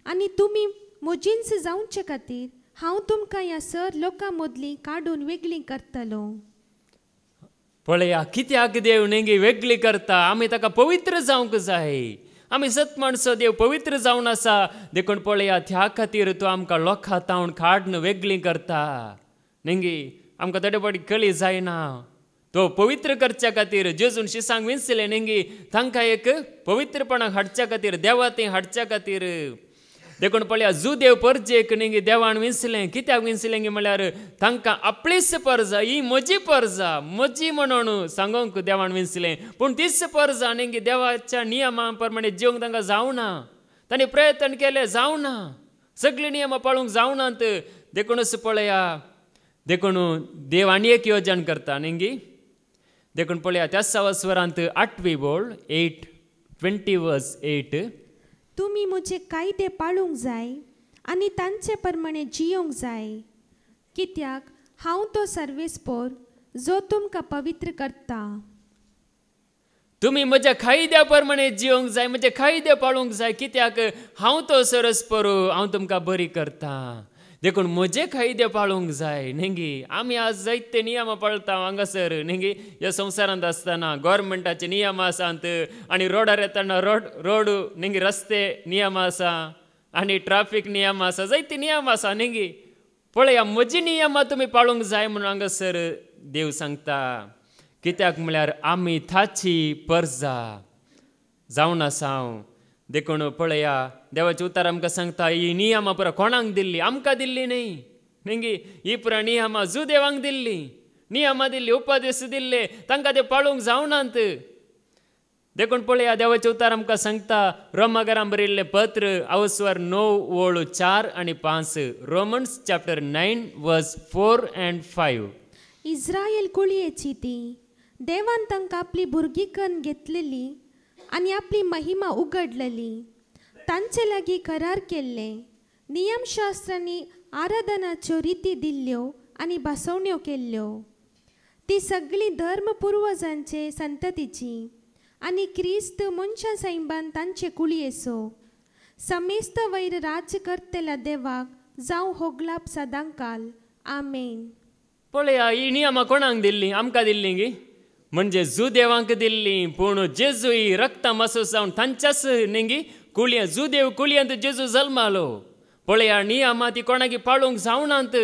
आनी तुमी म्हजींच जावचे खातीर हांव तुमकां ह्या सर लोकां मदलीं काडून वेगळीं करतलो
पळया कित्याक देव नेंगी वेगळी करता आमी ताका पवित्र जावंक जाय आमी सत माणसो देव पवित्र जावन आसा देखून पळया त्या खातीर तो आमकां लोकां तावन काडून वेगळीं करता नेंगी आमकां तडेपडी कळी जायना तो पवित्र करच्या खातीर जेजून शिसांक विंचले नेंगी तांकां एक पवित्रपणाक हाडच्या खातीर देवातें हाडच्या खातीर देखून पळया जू देव परजेक नेंगी देवान विंचलें कित्याक विंचलें म्हळ्यार तांकां आपलीच परजा ही म्हजी परजा म्हजी म्हणून सांगोंक देवान विंचलें पूण तीच परजा नेंगी देवाच्या नियमां प्रमाणे जिवंक तांकां जावना तांणी प्रयत्न केले जावना सगळीं नियमां पाळूंक जावनात देखूनच पळया देखून देव आनी एक योजन करता नेंगी देखून पळया त्याच अवस्वरांत 8वी वोळ 20 वर्स 8
तुमी म्हजे कायदे पाळूंक जाय आनी तांचे प्रमाणे जियोंक जाय कित्याक हांव तो सर्वेस्पर जो तुमकां पवित्र करता
तुमी म्हज्या कायद्या प्रमाणे जियोंक जाय म्हजे कायदे पाळूंक जाय कित्याक हांव तो सरस्पर हांव तुमकां बरी करता देखून म्हजे कायदे पाळूंक जाय नेंगी आमी आज जायते नियमां पाळटा हांगासर नेंगी ह्या संवसारांत आसतना गोवोरमेंटाचे नियम आसात आनी रोडार येताना रोड नेंगी रस्ते नियम आसा आणि ट्रॅफिक नियम आसा जायते नियम आसा न्ही पळया म्हजी नियमां तुमी पाळूंक जाय म्हणून हांगासर देव सांगता कित्याक म्हळ्यार आमी ताची परजा जावन आसा देखून पळया देवाचें उतर आमकां सांगता ही नियमां पुरा कोणाक दिल्ली आमकां दिल्ली न्ही ही पुरा नियमां जू देवांक दिल्ली नियमां दिल्ली उपदेश दिल्ले तांकां ते पाळूंक जावनात देखून पळया देवाचें उतर आमकां सांगता रोमाकारां बरयल्लें पत्र अवस्वर 9:4 आणि 5 रोमन्स चॅप्टर 9 वर्स 4 and 5
इस्रायल कुळयेची ती देवान तांकां आपली भुरगीं करून घेतलेली आनी आपली महिमा उगडलेली तांचे लागीं करार केल्ले नियमशास्त्रांनी आराधनाच्यो रिती दिल्ल्यो आनी भासवण्यो केल्ल्यो ती सगळी धर्म पुर्वजांचे संततीची आनी क्रिस्त मनशां सैबान तांचे कुळयेचो समेस्त वैर राज्य करतेल्या देवाक जावं होगलाप सदांकाल आमेन
पळया ही नियमां कोणाक दिल्ली आमकां दिल्ली गी म्हणजे जू देवांक दिल्ली पूण जेजू ही रक्ता मसो जावन तांच्याच न्ही कुळये जू देव कुळयेंत जेजू जल्मालो पळया नियमां ती कोणाकी पाळूंक जावनात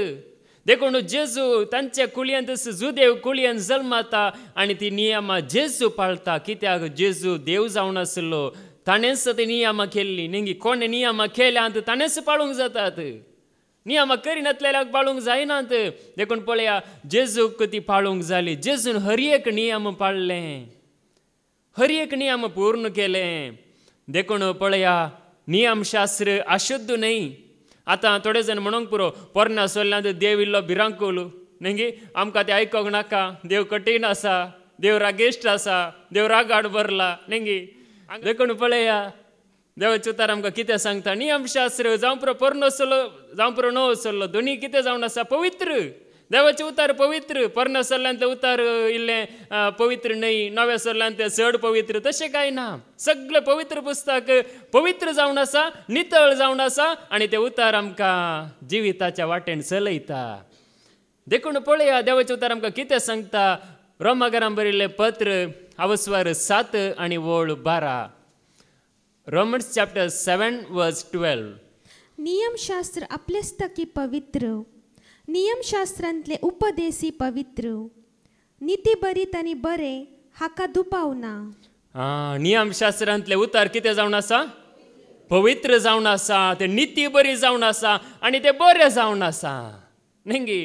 देखून जेजू तांच्या कुळयेंत जुदेव कुळयेंत जल्माता आनी ती नियमां जेजू पाळटा कित्याक जेजू देव जावन आसलो ताणेंच ती नियमां केल्ली न्ही कोणे नियमां केल्यात ताणेंच पाळूंक जातात नियमां करिनातल्याक पाळूंक जायनात देखून पळया जेजूक ती पाळूंक जाली जेजून हर एक नियम पाळ्ळें हर एक नियम पूर्ण केलें देखून पळया नियमशास्त्र अशुद्ध न्ही आतां थोडे जाण म्हणूंक पुरो पोरना सोल्ल्यांत देव इल्लो भिरांकूल न्ही आमकां तें आयकोंक नाका देव कठीण आसा देव रागेश्ट आसा देव रागाड भरला न्ही देखून पळया देवाचें उतर आमकां कितें सांगता नियमशास्त्र जावं पुरो पोरनो सोल्लो जावं पुरो नवो सोल्लो दोनी कितें जावन आसा पवित्र देवाचें उतर पवित्र पोरना सोल्ल्यांतलें उतर इल्लें पवित्र न्हय नव्या सोल्ल्यांतलें चड पवित्र तशें कांय ना सगळें पवित्र पुस्तक पवित्र जावन आसा नितळ जावन आसा आनी तें उतर आमकां जिविताच्या वाटेन चलयता देखून पळया देवाचें उतर आमकां कितें सांगता रोमाकारां बरयल्लें पत्र अवस्वर 7 आणि 12 रोमन्स चॅप्टर 7 वर्स 12
नियमशास्त्र आपलेस्तकी पवित्र नियमशास्त्रांतले उपदेशी पवित्र निती बरीत आनी बरें हाका दुबावना
नियमशास्त्रांतले उतर कितें जावन आसा पवित्र जावन आसा ते निती बरी जावन आसा आनी ते बरें जावन आसा न्ही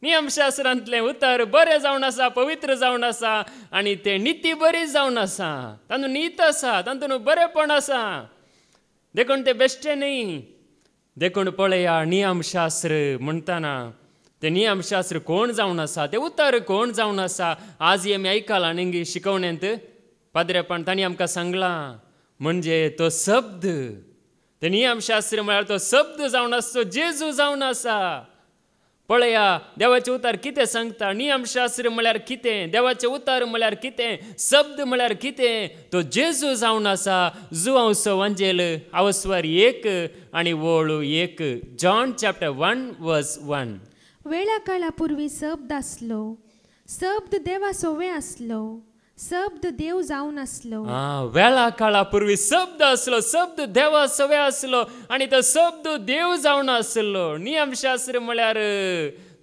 नियमशास्त्रांतले उतर बरें जावन आसा पवित्र जावन आसा आनी ते निती बरी जावन आसा तातूंत नीत आसा तातूंत बरेंपण आसा देखून ते बेश्टे न्ही देखून पळया नियमशास्त्र म्हणटाना ते नियमशास्त्र कोण जावन आसा ते उतर कोण जावन आसा आज आमी आयकलां न्ही शिकवण्यांत पाद्रेपण तांणी आमकां सांगलां म्हणजे तो शब्द ते नियमशास्त्र म्हळ्यार तो शब्द जावन आसा तो जेजू जावन आसा पळया देवाचें उतर कितें सांगता नियमशास्त्र म्हळ्यार कितें देवाचें उतर म्हळ्यार कितें शब्द म्हळ्यार कितें तो जेजू जावन आसा जुआंवसो वंजेल अवस्वर 1 आणि 1 जॉन चॅप्टर 1 वर्स 1
वेळा काळा पूर्वी शब्द आसलो शब्द देवा सोवे आसलो शब्द देव जावन आसलो
वेळा काळा पूर्वी शब्द आसलो शब्द देवा सोवे आसलो आणि तो शब्द देव जावन आसलो नियमशास्त्र म्हळ्यार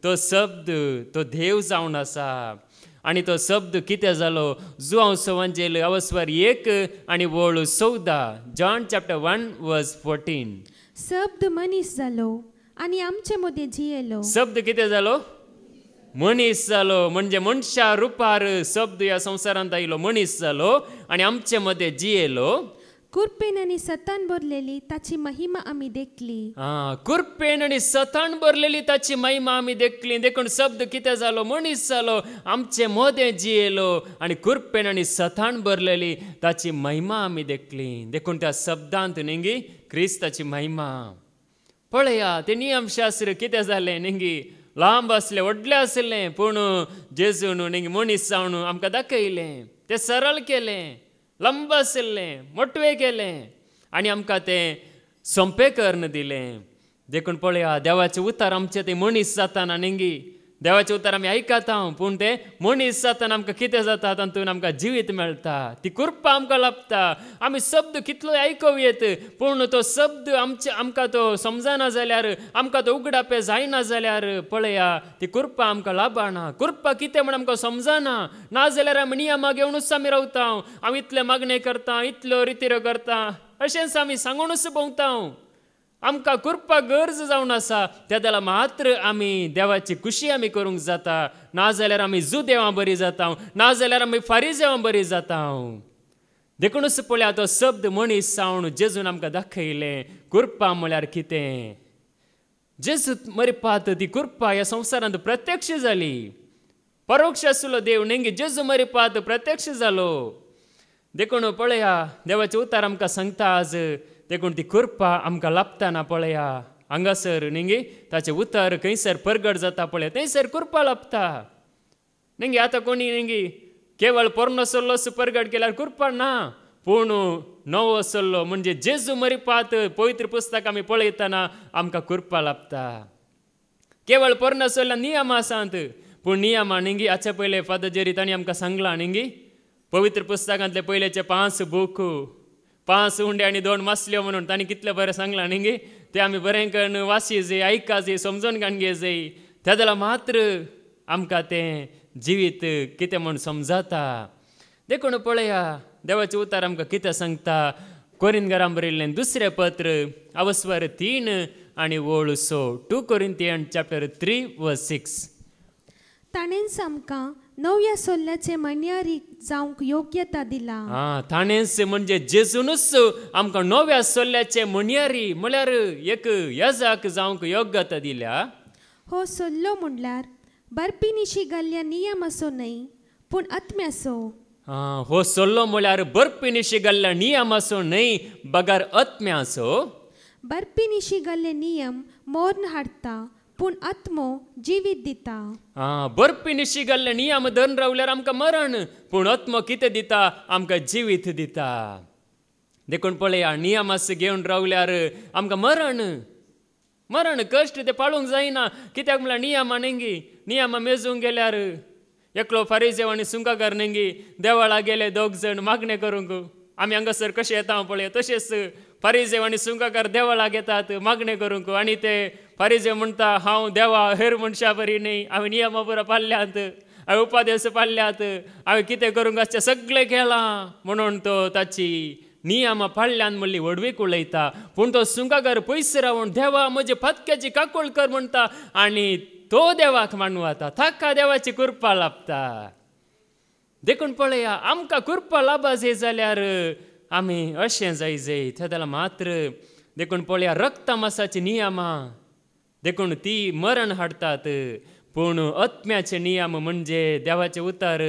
तो शब्द तो देव जावन आसा आणि तो शब्द कितें जालो जुआंवसो वंजेल अवस्वर 1 आणि 14 जॉन चॅप्टर 1 वर्स 14
शब्द मनीस जालो आणि आमचे मदीं जियेलो
शब्द कितें जालो मनीस जालो म्हणजे मनशा रुपार शब्द ह्या संवसारांत आयलो मनीस जालो आनी आमचे मदें जियेलो
कुरपेन आनी सतान भरलेली ताची महिमा आमी देखली
कुरपेन आनी सतान भरलेली ताची महिमा आमी देखली देखून शब्द कितें जालो मनीस जालो आमचे मदें जियेलो आनी कुरपेन आनी सतान भरलेली ताची महिमा आमी देखली देखून त्या शब्दांत न्ही क्रिस्ताची महिमा पळया ते नियमशास्त्र कितें जालें न्ही लांब आसलें व्हडलें आसलें पूण जेजून न्ही मनीस जावन आमकां दाखयलें तें सरळ केलें लंब आसलें मोटवें केलें आनी आमकां तें सोंपें करून दिलें देखून पळया देवाचें उतर आमचें तें मनीस जाताना न्ही देवाचें उतर आमी आयकता पूण ते मनीस जाताना आमकां कितें जाता तातूंत आमकां जिवीत मेळटा ती कृपा आमकां लाभता आमी शब्द कितलोय आयकूं येत पूण तो शब्द आमकां तो समजना जाल्यार आमकां तो उगडापे जायना जाल्यार पळया ती कृपा आमकां लाभना कृपा कितें म्हण आमकां समजना नाजाल्यार आमी नियमा घेवनूच आमी रावता हांव इतलें मागणें करता इतलो रितीऱ्यो करता अशेंच आमी सांगूनच भोंवता आमकां कृपा गरज जावन आसा त्या जाल्यार मात्र आमी देवाची खुशी आमी करूंक जाता नाजाल्यार आमी जुदेवां बरी जाता नाजाल्यार आमी फारिजेवां बरी जाता देखूनच पळया तो शब्द मनीस जावन जेजून आमकां दाखयलें कृपा म्हळ्यार कितें जेजू मरिपात ती कृपा ह्या संवसारांत प्रत्यक्ष जाली परोक्ष आसलो देव नेंगी जेजू मरिपात प्रत्यक्ष जालो देखून पळया देवाचें उतर आमकां सांगता आज देखून ती कृपा आमकां लाभतना पळया हांगासर नेंगी ताचें उतर खंयसर परगट जाता पळय थंयसर कृपा लाभता नेंगी आतां कोणी नेंगी केवळ पोरनो सल्लोस परगट केल्यार कृपा ना पूण नवो सल्लो म्हणजे जेजू मरिपात पवित्र पुस्तक आमी पळयतना आमकां कृपा लाभता केवळ पोरनो सल्लो नियम आसात पूण नियमा नेंगी हाचे पयले फादर जेरी तांणी आमकां सांगलां नेंगी पवित्र पुस्तकांतले पयलेचे 5 बूक 5 उंडे आनी 2 मासल्यो म्हणून तांणी कितलें बरें सांगलां न्ही ते आमी बरें करून वाची जाय आयका जाय समजून घेवंक जाय त्या जाल्यार मात्र आमकां तें जिवीत कितें म्हूण समजता देखून पळया देवाचें उतर आमकां कितें सांगता कोरिंथीकांक बरयल्लें दुसरें पत्र अवस्वर 3 आनी वोळ 6 2 Corinthians chapter 3 verse 6
ताणेंच आमकां नव्या सोल्ल्याचे मण्यारी जावंक योग्यता दिला
ताणेंच म्हणजे जेजूनच आमकां नव्या सोल्ल्याचे मण्यारी म्हळ्यार एक येजाक जावंक योग्यता दिल्या
हो सोल्लो म्हणल्यार बर्फीनिशी घाल्ल्या नियम असो न्हय पूण आत्म्याचो
हो सोल्लो म्हळ्यार बर्फीनिशी घाल्ल्या नियम असो न्हय बगार आत्म्याचो
बर्फीनिशी घाल्ले नियम मोर्न हाडटा पूण आत्मो जिवीत दिता
बर्फीनिशी घाल्ले नियम धरून रावल्यार आमकां मरण पूण आत्मो कितें दिता आमकां जिवीत दिता देखून पळया नियमास घेवन रावल्यार आमकां मरण कश्ट ते पाळूंक जायना कित्याक म्हळ्यार नियमा नेंगी नियमा मेजूंक गेल्यार एकलो फारिजेव आनी सुंकाकार नेंगी देवाळा गेले 2 जण मागणें करूंक आमी हांगासर कशें येता पळय तशेंच फारिजेव आनी सुंकाकार देवाळाक येतात मागणें करूंक आनी ते फारिजेव म्हणटा हांव देवा हेर मनशां बरी न्ही हांवें नियमा बरो पाळ्ळ्यात हांवें उपादेश पाळ्ळ्यात हांवें कितें करूंक आसचें सगळें केलां म्हणून तो ताची नियमां पाळ्ळ्यान म्हणली व्हडवीक उलयता पूण तो सुंकाकार पयस रावून देवा म्हजे फातक्याची काकोळ कर म्हणटा आनी तो देवाक मानवता ताका देवाची कृपा लाभता देखून पळया आमकां कृपा लाभा जाय जाल्यार आमी अशें जाय त्या जाल्यार मात्र देखून पळया रक्त मासाची नियमां देखून ती मरण हाडटात पूण आत्म्याचे नियम म्हणजे देवाचें उतर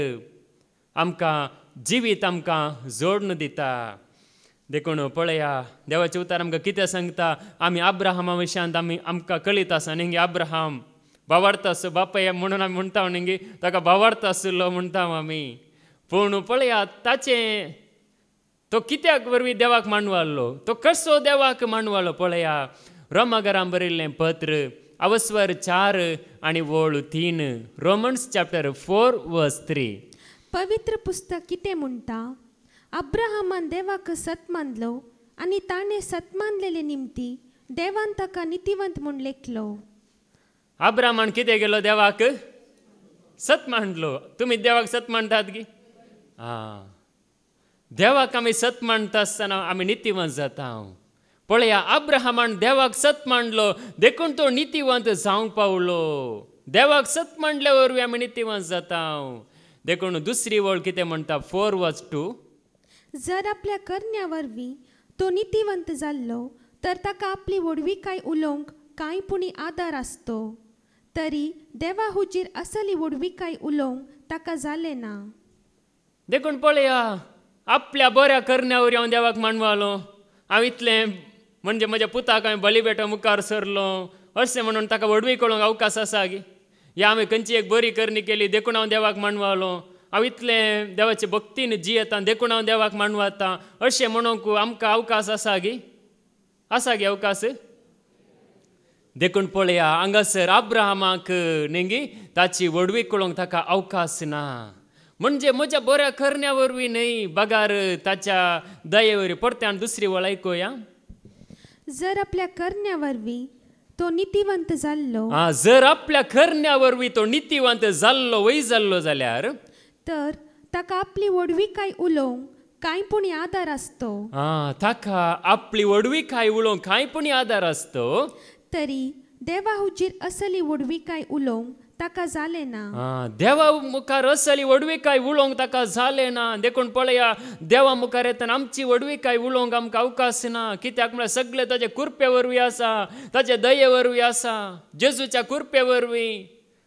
आमकां जिवीत आमकां जोडून दिता देखून पळया देवाचें उतर आमकां कितें सांगता आमी अब्राहमा विशयांत आमकां कळीत आसा न्ही अब्राहम भावार्थ बापाय म्हणून आमी म्हणटा न्ही ताका भावार्थ आसलो म्हणटा आमी पूण पळया ताचें तो कित्याक वरवीं देवाक मानवालो तो कसो देवाक मानवालो पळया रोमाकारांक बरयल्लें पत्र अवस्वर 4 आनी वोळ 3 रोमन्स चॅप्टर 4 वर्स 3
पवित्र पुस्तक कितें म्हणटा अब्राहमान देवाक सत मानलो आनी ताणें सत मानलेले निमती देवान ताका नितिवंत म्हूण लेखलो
अब्राहमान कितें केलो देवाक सत मानलो तुमी देवाक सत मानतात की देवाक आमी सत मानता आसतना आमी नितिवंत जाता पळया अब्राहमान देवाक सत मानलो देखून तो नितिवंत जावंक पावलो देवाक सत मांडल्या वरवीं आमी नितिवंत जाता देखून दुसरी वळ कितें म्हणटा 4 वर्स 2
जर आपल्या करण्या वरवीं तो नितिवंत जाल्लो तर ताका आपली व्हडवीकाय उलोवंक कांय पुणी आदार आसतो तरी देवा हुजीर असली व्हडवीकाय उलोवंक ताका जालें ना
देखून पळया आपल्या बऱ्या करण्या वरवीं हांव देवाक मानवालो हांव इतलें म्हणजे म्हज्या पुताक हांवें बलिभेटो मुखार सरलो अशें म्हणून ताका व्हडवी कळोवंक अवकाश आसा गे या हांवें खंयची एक बरी करणी केली देखून हांव देवाक मानवालो हांव इतलें देवाचे भक्तीन जियेता देखून हांव देवाक मानवता अशें म्हणूंक आमकां अवकाश आसा गे अवकाश देखून पळया हांगासर अब्राहमाक नेंगी ताची वडवी कळोवंक ताका अवकाश ना. म्हणजे म्हज्या बऱ्या करण्या वरवीं न्हय, बगार ताच्या दये वरवीं. परत्यान दुसरी वळ आयकुया.
जर आपल्या करण्या वरवीं तो नितीवंत जाल्लो,
जर आपल्या करण्या वरवीं तो नितीवंत जाल्लो वय जाल्लो जाल्यार
तर ताका आपली वडवीकाय उलोवंक कांय पूण आदार आसतो.
ताका आपली वडवीकाय उलोवंक कांय पूण आदार आसतो.
तरी देवा हुजीर असली वडवीकाय उलोवंक ताका जालें ना.
देवा मुखार असली वडवीकाय उलोवंक ताका जालें ना. देखून पळया, देवा मुखार येतना आमची वडवीकाय उलोवंक आमकां अवकाश ना. कित्याक म्हळ्यार सगळें ताचे कुरपे वरवीं आसा, ताचे दये वरवीं आसा, जेजूच्या कुरपे वरवीं.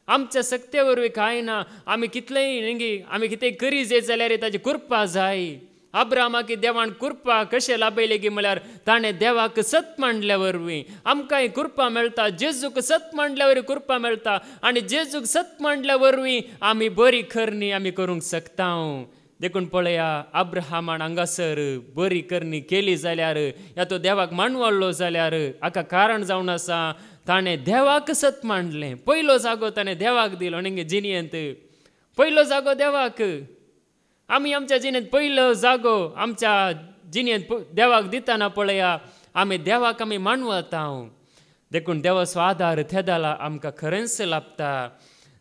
आमच्या सक्ते वरवीं कांय ना. आमी कितलेंय नेंगी आमी कितेंय करी जे जाल्यार ताची कुरपा जाय. अब्राहमाक देवान कुरपा कशें लाभयले गी म्हळ्यार ताणें देवाक सत मांडल्या वरवीं आमकांय कुरपा मेळटा. जेजूक सत मांडल्या वरवीं कुरपा मेळटा. आनी जेजूक सत मांडल्या वरवीं आमी बरी करणी आमी करूंक शकता. देखून पळया, अब्राहमान हांगासर बरी करणी केली जाल्यार या तो देवाक मानवळ्ळो जाल्यार हाका कारण जावन आसा, ताणें देवाक सत मांडलें. पयलो जागो ताणें देवाक दिलो न्ही जिणेंत. पयलो जागो देवाक. आमी आमच्या जिणेंत पयलो जागो आमच्या जिणेंत देवाक दितना पळया, आमी देवाक आमी मानवता. देखून देवाचो आदार थेदाला आमकां खरेंच लाभता.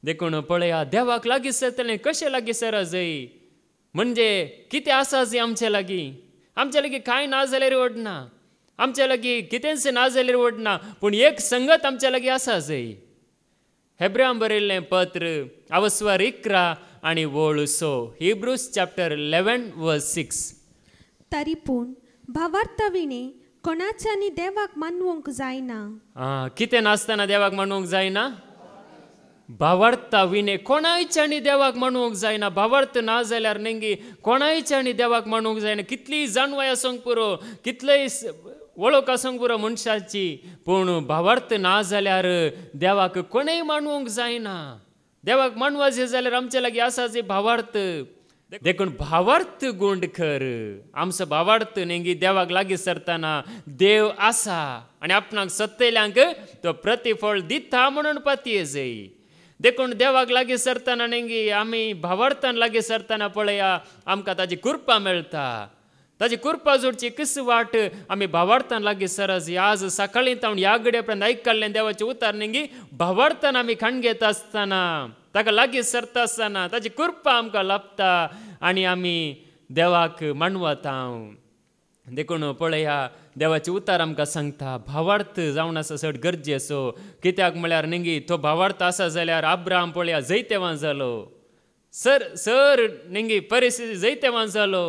देखून पळया, देवाक लागीं सरतलें कशें लागीं सर जाय. म्हणजे कितें आसा जी आमचे लागीं. आमचे लागीं कांय ना जाल्यार ओडना, आमचे लागीं कितेंच ना जाल्यार ओडना, पूण एक संगत आमच्या लागीं आसा जाय. हेब्रेयां बरयल्लें पत्र अवस्वर 11 आनी वोळ 6. हिब्रूज चॅप्टर 11 वर्स 6.
तरी पूण भावार्थविणे कोणाच्यानी देवाक मानवंक जायना.
कितें नासतना देवाक मानवंक जायना. भावार्था विणे कोणायच्यानी देवाक मानवंक जायना. भावार्थ ना जाल्यार नेंगी कोणायच्यानी देवाक मानवंक जायना. कितलीय जाणवाय आसूंक पुरो, कितलेय वळख आसूंक पुरो मनशाची, पूण भावार्थ ना जाल्यार देवाक कोणेय मानवंक जायना. देवाक मानवा जे जाल्यार आमचे लागीं आसा जे भावार्थ. देखून भावार्थ गोंड कर. आमचो भावार्थ नेंगी देवाक लागीं सरतना देव आसा आनी आपणाक सत्तयल्यांक तो प्रतिफळ दिता म्हणून पातये जाय. देखून देवाक लागीं सरतना नेंगी आमी भावार्थान लागीं सरतना पळया आमकां ताजी कृपा मेळटा. ताजी कृपा जोडची कस वाट आमी भावार्थान लागीं सरस. आज सकाळीं तावन ह्या घडये पर्यंत आयकल्लें देवाचें उतार नेंगी भावार्थान आमी खाण घेता आसतना, ताका लागीं सरता आसतना ताजी कृपा आमकां लाभता आनी आमी देवाक मानवता. देखून पळया, देवाचे उतार आमकां सांगता भावार्थ जावन आसा चड गरजेचो. कित्याक म्हळ्यार नेंगी तो भावार्थ आसा जाल्यार अब्राहम पळया जैतेवान जालो. सर नेंगी परिस्थिती जैतेवान जालो,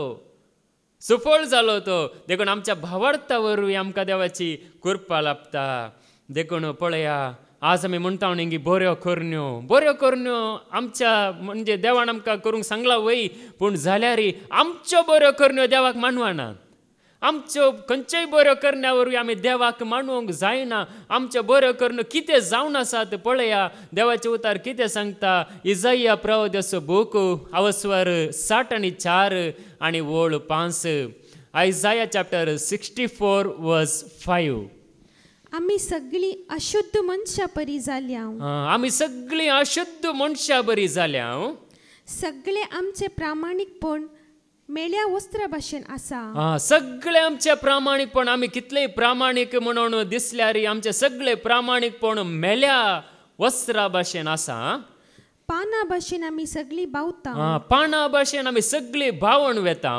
सुफळ जालो तो. देखून आमच्या भावार्था वरवीं आमकां देवाची कृपा लाभता. देखून पळया, आज आमी म्हणटा नेंगी बऱ्यो करण्यो आमच्या म्हणजे देवान आमकां करूंक सांगला वय, पूण जाल्यारय आमच्यो बऱ्यो करण्यो देवाक मानवनात. आमच्यो खंयच्योय बऱ्यो करण्या वरवीं आमी देवाक मानवंक जायना. आमच्यो बऱ्यो करण्यो कितें जावन आसात पळया. देवाचें उतार कितें सांगता. इजाया प्रवाद्याचो बूक अवस्वर 64 आनी वोळ 5. आयजाया चॅप्टर 64 वर्स 5.
आमी सगळीं अशुद्ध मनशां परी जाल्या.
आमी सगळीं अशुद्ध मनशां बरी जाल्या.
सगळे आमचे प्रामाणिकपण मेल्या वस्त्र भाशेन आसा.
सगळे आमचे प्रामाणिकपण आमी कितलेय प्रामाणीक म्हणून दिसल्यार आमचे सगळे प्रामाणिकपण मेल्या वस्त्रा भाशेन आसा.
पाना भाशेन आमी सगळीं भावता.
पाना भाशेन आमी सगळीं भावण वेता.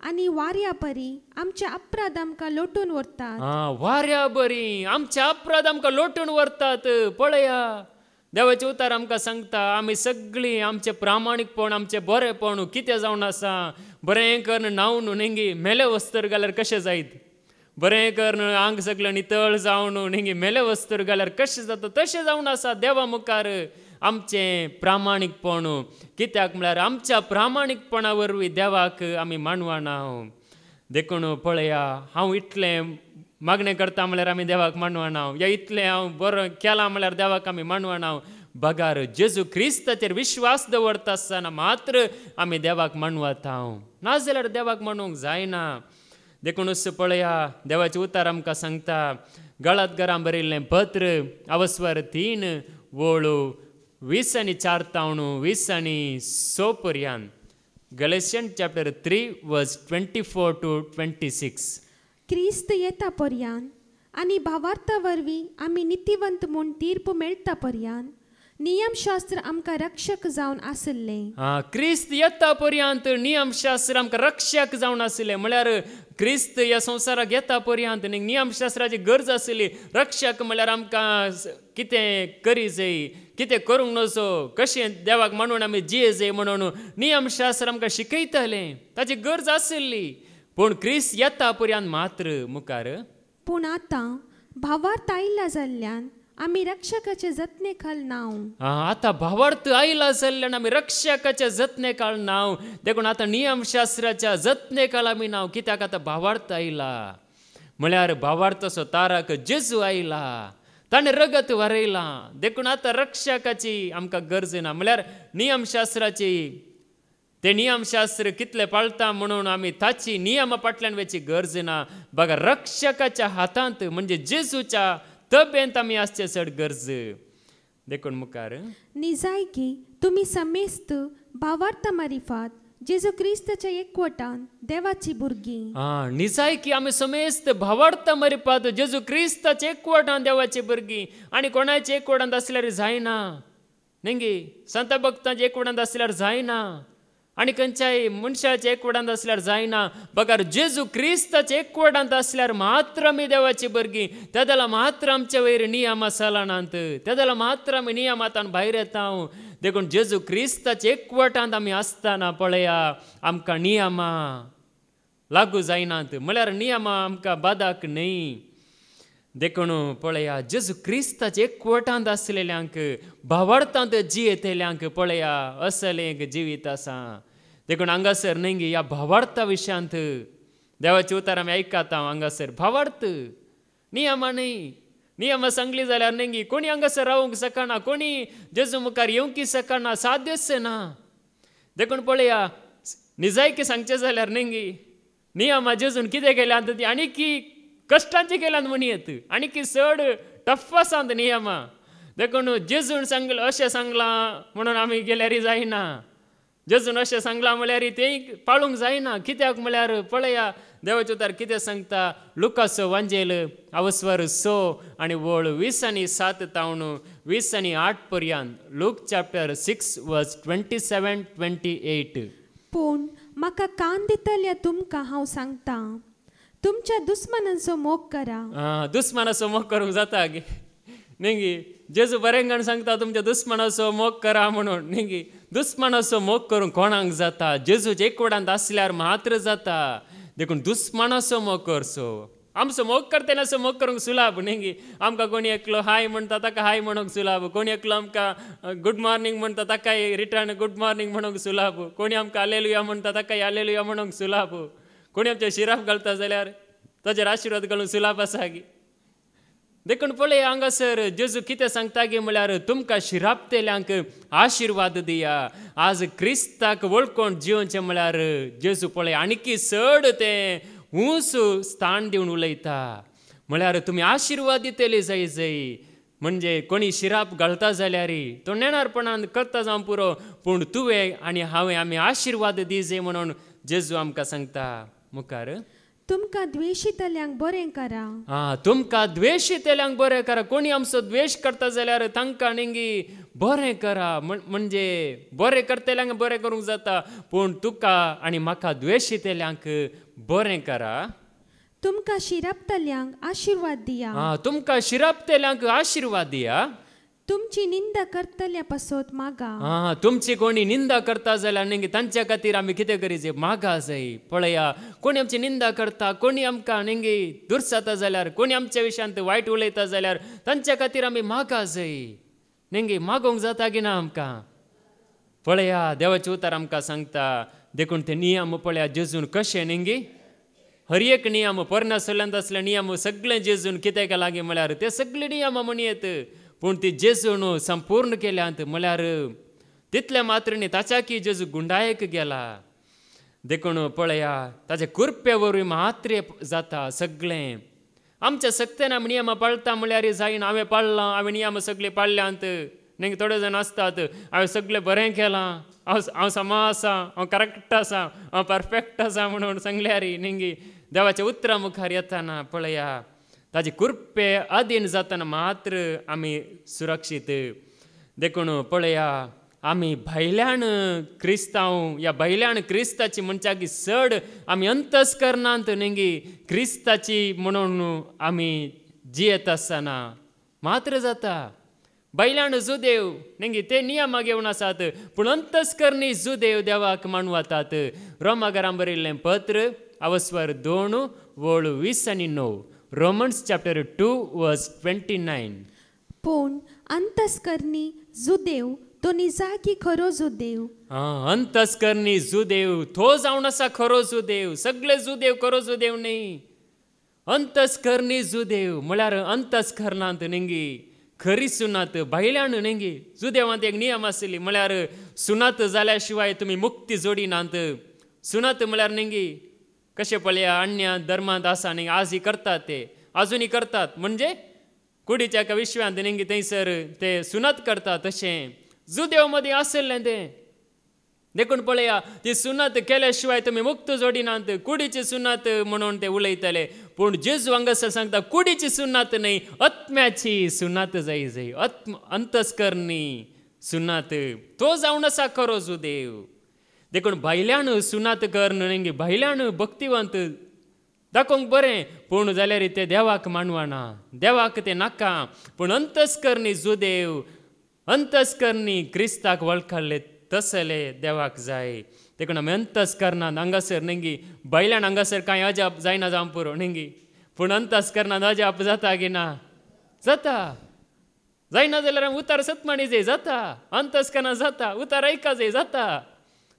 आनी वाऱ्या परी आमच्या अपराध आमकां लोटून व्हरतात.
वाऱ्या बरी आमचे अपराध आमकां लोटून व्हरतात. पळया, देवाचे उतार आमकां सांगता आमी सगळीं आमचे प्रामाणीकपण आमचे बरेपण कितें जावन आसा. बरें करून न्हांवन नेंगी मेले वस्त्र घाल्यार कशें जायत. बरें करून आंग सगळें नितळ जावन नेंगी मेले वस्त्र घाल्यार कशें जाता तशें जावन आसा देवा मुखार आमचें प्रामाणीकपण. कित्याक म्हळ्यार आमच्या प्रामाणीकपणा वरवीं देवाक आमी मानवना. देखून पळया, हांव इतलें मागणें करता म्हळ्यार आमी देवाक मानवना. या इतलें हांव बरें केलां म्हळ्यार देवाक आमी मानवना. बगार जेजू क्रिस्ताचेर विश्वास दवरता आसतना मात्र आमी देवाक मानवता. नाजाल्यार देवाक मानवंक जायना. देखूनच पळया देवाचे उतार आमकां सांगता गळादकारां बरयल्लें पत्र अवस्वर 3 वळू 20 आनी 4 तावणू 20 आनी 6 पर्यंत गलेशियन चॅप्टर 3 वर्स 24 to 26.
क्रिस्त येता पर्यान आनी भावार्था वरवीं आमी नितीवंत म्हूण तीर्प मेळटा पर्यान नियमशास्त्र आमकां रक्षक जावन आसले.
क्रिस्त येता पर्यंत नियमशास्त्र आमकां रक्षक जावन आसले. म्हळ्यार क्रिस्त ह्या संवसाराक येता पर्यंत नियमशास्त्राची गरज आसली. रक्षक म्हळ्यार आमकां कितें करी जाय, कितें करूंक नजो, कशें देवाक म्हणून आमी जिये जाय म्हणून नियमशास्त्र आमकां शिकयतालें. ताची गरज आसली. पूण क्रिस्त येता पर्यंत मात्र मुखार.
पूण आतां भावार्थ आयिल्ल्या जाल्ल्यान आमी रक्षकाचे जतने खाल नाव.
आतां भावार्थ आयला जाल्ल्यान आमी रक्षकाच्या जतने काळ नाव. देखून आतां नियमशास्त्राच्या जतने काळ आमी नाव. कित्याक आतां भावार्थ आयला. म्हळ्यार भावार्थ असो ताराक जेजू आयला. ताणें रगत वारयलां. देखून आतां रक्षकाची आमकां गरज ना. म्हळ्यार नियमशास्त्राची ते नियमशास्त्र कितले पाळटा म्हणून आमी ताची नियमा फाटल्यान वेची गरज ना. बघा रक्षकाच्या हातांत म्हणजे जेजूच्या तब्येंत आमी आसचे चड गरज. देखून मुखार
निजायकी तुमी समेस्त भावार्थ मारिफात जेजू क्रिस्ताच्या एकवटान देवाची भुरगीं.
निजायकी आमी समेस्त भावार्थ मारिफात जेजू क्रिस्ताच्या एकवटान देवाची भुरगीं. आनी कोणाच्या एकवटांत आसल्यार जायना. न्ही संत भक्तांच्या एकवटांत आसल्यार जायना. आनी खंयच्याय मनशाच्या एकवटांत आसल्यार जायना. बघार जेजू क्रिस्ताच्या एकवटांत आसल्यार मात्र आमी देवाची भुरगीं. त्या जाल्यार मात्र आमचे वयर नियम चलनात. त्या जाल्यार मात्र आमी नियमांतल्यान भायर येता. देखून जेजू क्रिस्ताच्या एकवटांत आमी आसतना पळया आमकां नियमां लागू जायनात. म्हळ्यार नियमां आमकां बादाक न्हय. देखून पळया जेजू क्रिस्ताच्या एकवटांत आसलेल्यांक भावार्थांत जियेतल्यांक पळया असलें जिवीत आसा. देखून हांगासर न्ही ह्या भावार्था विशयांत देवाचे उतार आमी आयकाता. हांगासर भावार्थ नियमां न्ही. नियमां सांगली जाल्यार न्ही कोणी हांगासर रावूंक शकना. कोणी जेजू मुखार येवंक शकना. साध्यच ना. देखून पळया निजायकी सांगचें जाल्यार न्ही नियमां जेजून कितें केल्यात ती आनीक कश्टांची केल्यात म्हणयत. आनीक चड टफ आसात नियमां. देखून जेजून सांगलें अशें सांगलां म्हणून आमी गेल्यार जायना. जेजून अशें सांगलां म्हळ्यार तें पाळूंक जायना. कित्याक म्हळ्यार पळया देवाचे उतार कितें सांगता. लुकाचो वांजेल अवस्वर 6 आनी वळ 20 आनी 7 तावणू 20 आनी 8 पर्यंत. लूक चॅप्टर 6 वर्स 27-28.
पूण म्हाका कान दितल्या तुमकां हांव सांगतां तुमच्या दुस्मनांचो मोग करा.
दुस्मनाचो मोग करूंक जाता गे न्ही. जेजू बरेंगण सांगता तुमच्या दुस्मनाचो मोग करा म्हणून न्ही. दुस्मनाचो मोग करूंक कोणाक जाता. जेजूच्या एकवटांत आसल्यार मात्र जाता. देखून दुस्मनाचो मोग करचो. आमचो मोग करतना मोग करूंक सुलाभ न्ही. आमकां कोणी एकलो हाय म्हणटा ताका हाय म्हणूंक सुलाभ. कोणी एकलो आमकां गुड मॉर्निंग म्हणटा ताकाय रिटर्न गुड मॉर्निंग म्हणूंक सुलाभ. कोणी आमकां हालेलुया म्हणटा ताकाय हालेलुया म्हणूंक सुलाभ. कोणी आमचे शिराफ घालता जाल्यार ताचेर आशिर्वाद घालूंक सुलाभ आसा गे. देखून पळय हांगासर जेजू कितें सांगता गे म्हळ्यार तुमकां शिरापतेल्यांक आशिर्वाद दिया. आज क्रिस्ताक वळखून जिवचें म्हळ्यार जेजू पळय आनीक चड तें उंच स्थान दिवन उलयता. म्हळ्यार तुमी आशिर्वाद दितले जाय. म्हणजे कोणी शिराप घालता जाल्यार तो नेणारपणान करता जावं पुरो. पूण तुवें आनी हांवें आमी आशिर्वाद दी जाय म्हणून जेजू आमकां सांगता. मुखार
तुमकां द्वेशितल्यांक बरें करा.
तुमकां द्वेशितल्यांक बरें करा. कोणी आमचो द्वेश करता जाल्यार तांकां न्ही बरें करा. म्हणजे बरें करतल्यांक बरें करूंक जाता. पूण तुका आनी म्हाका द्वेशितल्यांक बरें करा.
तुमकां शिरापतल्यांक आशिर्वाद दिया.
तुमकां शिरापतल्यांक आशिर्वाद दिया.
तुमची निंदा करतल्या पासत मागा.
तुमची कोणी निंदा करता जाल्यार न्ही तांच्या खातीर आमी कितें करीचे मागा जाय. पळया कोणी आमची निंदा करता, कोणी आमकां न्ही दुर्साता जाल्यार, कोणी आमच्या विशयांत वायट उलयता जाल्यार तांच्या खातीर आमी मागा जाय. न्ही मागोंक जाता की ना आमकां. पळया देवाचे उतार आमकां सांगता. देखून ते नियम पळया जेजून कशें न्ही हर एक नियम परनासल्यांत असले नियम सगळे जेजून कितें केला गे म्हळ्यार ते सगळे नियम म्हणयत. पूण ती जेजून संपूर्ण केल्यांत म्हळ्यार तितले मात्र न्ही ताच्या की जेजू गुंडायक गेला. देखून पळया ताचे कुरपे वरवीं मात्र जाता सगळें. आमच्या सक्तेन आमी नियम पाळटा म्हळ्यार जायना. हांवें पाळलां, हांवें नियम सगळे पाळल्यांत. न्ही थोडे जाण आसतात, हांवें सगळें बरें केलां, हांव समा आसा, हांव करेक्ट आसा, हांव परफेक्ट आसा म्हणून सांगल्यार न्ही देवाच्या उतरा मुखार येताना पळया ताजे कुरपे अधीन जाताना मात्र आमी सुरक्षीत. देखून पळया आमी भायल्यान क्रिस्तांव या भायल्यान क्रिस्ताची मनशाची चड आमी अंतस्करणांत न्ही क्रिस्ताची म्हणून आमी जियेत आसतना मात्र जाता. भायल्यान जुदेव न्ही ते नियमा घेवन आसात, पूण अंतस्करणी जुदेव देवाक मानवतात. रोमाकारां बरयल्लें पत्र अवस्वर 2:20-9. Romans chapter 2:29.
पूण अंतस्करणी जुदेव तो निजाकी खरो जुदेव.
अंतस्करणी जुदेव तो जावन आसा खरो जुदेव. सगळे जुदेव खरो जुदेव न्ही. अंतस्करणी जुदेव म्हळ्यार अंतस्करणांत न्ही खरी सुनात भायल्यान न्ही. जुदेवांत एक नियम आसली म्हळ्यार सुनात जाल्या शिवाय तुमी मुक्ती जोडिनात. सुनात म्हळ्यार न्ही कशें पळया अन्य धर्मांत आसा न्ही आजही करतात, ते अजुनी करतात. म्हणजे कुडीच्या एका विश्वांत न्ही थंयसर ते सुनात करतात तशें जुदेव मदीं आसलें तें. देखून पळया ती सुनात केल्या शिवाय तुमी मुक्त जोडिनात. कुडीची सुनात म्हणून ते उलयतले, पूण जेजू हांगासर सांगता कुडीची सुनात न्ही, आत्म्याची सुनात जाय. अंतस्करणी सुनात तो जावन आसा खरो जुदेव. देखून भायल्यान सुनात करन न्ही भायल्यान भक्तिवंत दाखोवंक बरें, पूण जाल्यार ते देवाक मानवना, देवाक ते नाका. पूण अंतस्करणी जुदेव अंतस्करणी क्रिस्ताक वळखले तसले देवाक जाय. देखून आमी अंतस्करणांत हांगासर न्ही भायल्यान हांगासर कांय अजाप जायना जावं पुरो न्ही, पूण अंतस्करणांत अजाप जाता की ना? जाता. जायना जाल्यार उतार सतमाणी जाय जाता. अंतस्करणांत जाता, उतार ऐका जाय जाता.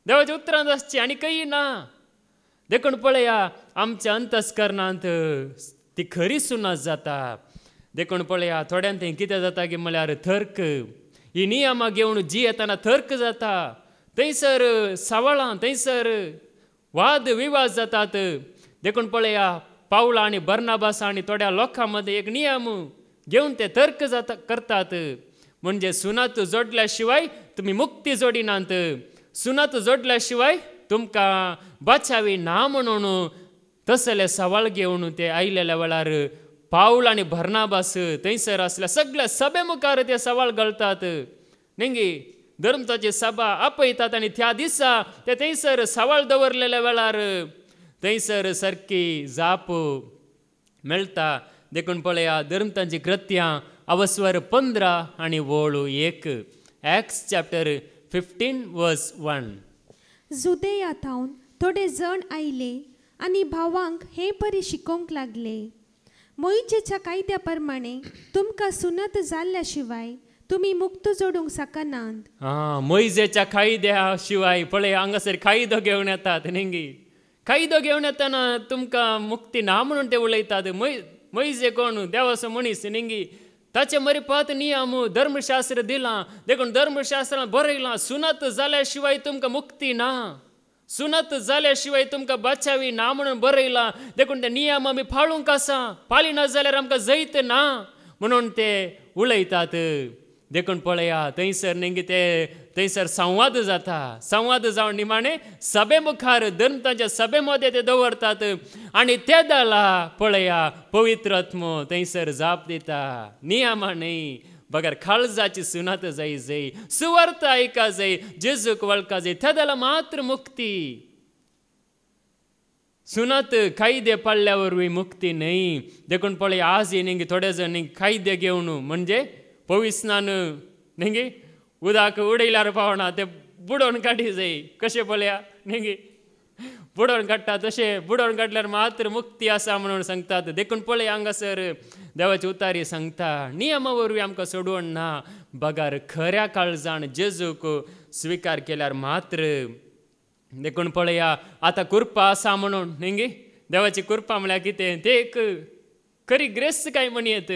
देवाच्या उतरांत आसची आनी खंय ना. देखून पळया आमच्या अंतस्करणांत ती खरी सुनात जाता. देखून पळया थोड्यांत कितें जाता की म्हळ्यार थर्क. ही नियमां घेवन जी येताना थर्क जाता. थंयसर सावळां, थंयसर वाद विवाद जातात. देखून पळया पावला आनी बर्नाबास आनी थोड्या लोकां मदें एक नियम घेवन ते तर्क जाता करतात. म्हणजे सुनात जोडल्या शिवाय तुमी मुक्ती जोडिनात. सुनात जोडल्या शिवाय तुमकां बाचावी ना म्हणून तसले सवाल घेवन ते आयलेल्या वेळार पाऊल आनी बर्नाबास थंयसर आसल्या सगळ्या सभे मुखार ते सवाल घालतात न्ही. धर्मताची सभा आपयतात आनी त्या दिसा ते थंयसर सवाल दवरलेल्या वेळार थंयसर सारकी जाप मेळटा. देखून पळया धर्मतांची कृत्यां अवस्वर 15 आनी वळू 1. Acts chapter 15:1.
जुदेयांतावन थोडे जण आयले आनी भावांक हे परी शिकोवंक लागले. मोइशेच्या कायद्या प्रमाणे तुमकां सुनत जाल्ल्या शिवाय तुमी मुक्त जोडूंक शकनात.
मोइशेच्या कायद्या शिवाय पळय हांगासर कायदो घेवन येतात न्ही. कायदो घेवन येतना तुमकां मुक्ती ना म्हणून ते उलयतात. मोइशे कोण? देवाचो मनीस न्ही. ताचे मरीपात नियम धर्मशास्त्र दिलां. देखून धर्मशास्त्रांत बरयलां सुनत जाल्या शिवाय तुमकां मुक्ती ना, सुनत जाल्या शिवाय तुमकां बाचावी ना म्हणून बरयलां. देखून ते नियम आमी पाळूंक आसा, पाळिना जाल्यार आमकां जैत ना म्हणून ते उलयतात. देखून पळया थंयसर न्ही ते थंयसर संवाद जाता. संवाद जावन निमाणे सभे मुखार धर्मतांच्या सभे मदें ते दवरतात आनी ते दाला पळया पवित्र आत्मो थंयसर जाप दिता. नियमा न्ही बगर काळजाची सुनात जाय जाय, सुवार्थ ऐका जाय, जेजूक वळखा जाय, त्या दाला मात्र मुक्ती. सुनात कायदे पाळल्या वरवीं मुक्ती न्ही. देखून पळय आज न्ही थोडे जण कायदे घेवन म्हणजे पविस्नान न्ही उदक उडयल्यार पावना ते बुडोवन काडी जाय. कशें पळया न्ही बुडोवन काडटा तशें बुडोवन काडल्यार मात्र मुक्ती आसा म्हणून सांगतात. देखून पळय हांगासर देवाची उतारी सांगता नियमा वरवीं आमकां सोडवण ना, बगार खऱ्या काळजान जेजूक स्विकार केल्यार मात्र. देखून पळया आतां कृपा आसा म्हणून न्ही देवाची कृपा म्हळ्यार कितें? ते एक खरी ग्रेस काय म्हणयेत.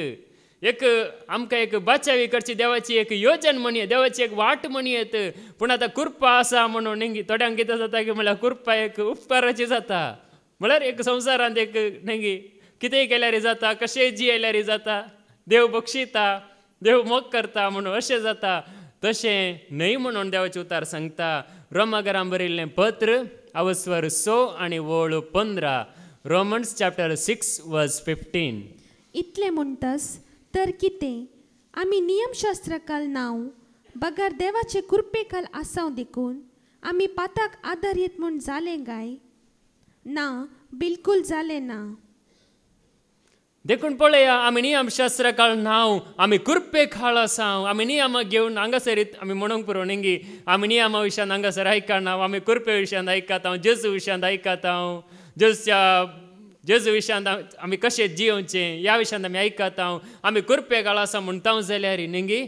एक आमकां एक बाचावी करची देवाची एक येवजण म्हणये देवाची एक वाट म्हणयेत पूण आतां कृपा आसा म्हणून नेंगी थोड्यांक कितें जाता की म्हळ्यार कृपा एक उपकाराची जाता म्हळ्यार एक संवसारांत एक नेंगी कितेंय केल्यार जाता कशेंय जियेल्यार जाता देव बक्षिता देव मोग करता म्हणून अशें जाता तशें न्हय म्हणून देवाचें उतार सांगता रोमाकारांक बरयल्लें पत्र अवस्वर 6 आनी वळू 15 रोमन्स चॅप्टर 6 वर्स 15
इतले म्हणटस तर कितें आमी नियमशास्त्रकाल नांव बगार देवाचे कृपेकाल आसाव देखून आमी पाताक आदारीत म्हूण जाले गाय ना बिलकुल जाले ना
देखून पळया आमी नियमशास्त्र काळ नांव आमी कृपे खाळ आसाव आमी नियम घेवन हांगासरीत आमी म्हणूंक पुरो नेंगी आमी नियमा विशयान हांगासर आयकना आमी कृपे विशयान आयकात हांव जेजू विशयान आयकात हांव जेजू विशयान आमी कशें जियोवचें ह्या विशयान आमी आयकात हांव आमी कृपे काळ आसा म्हणटा जाल्यार नेंगी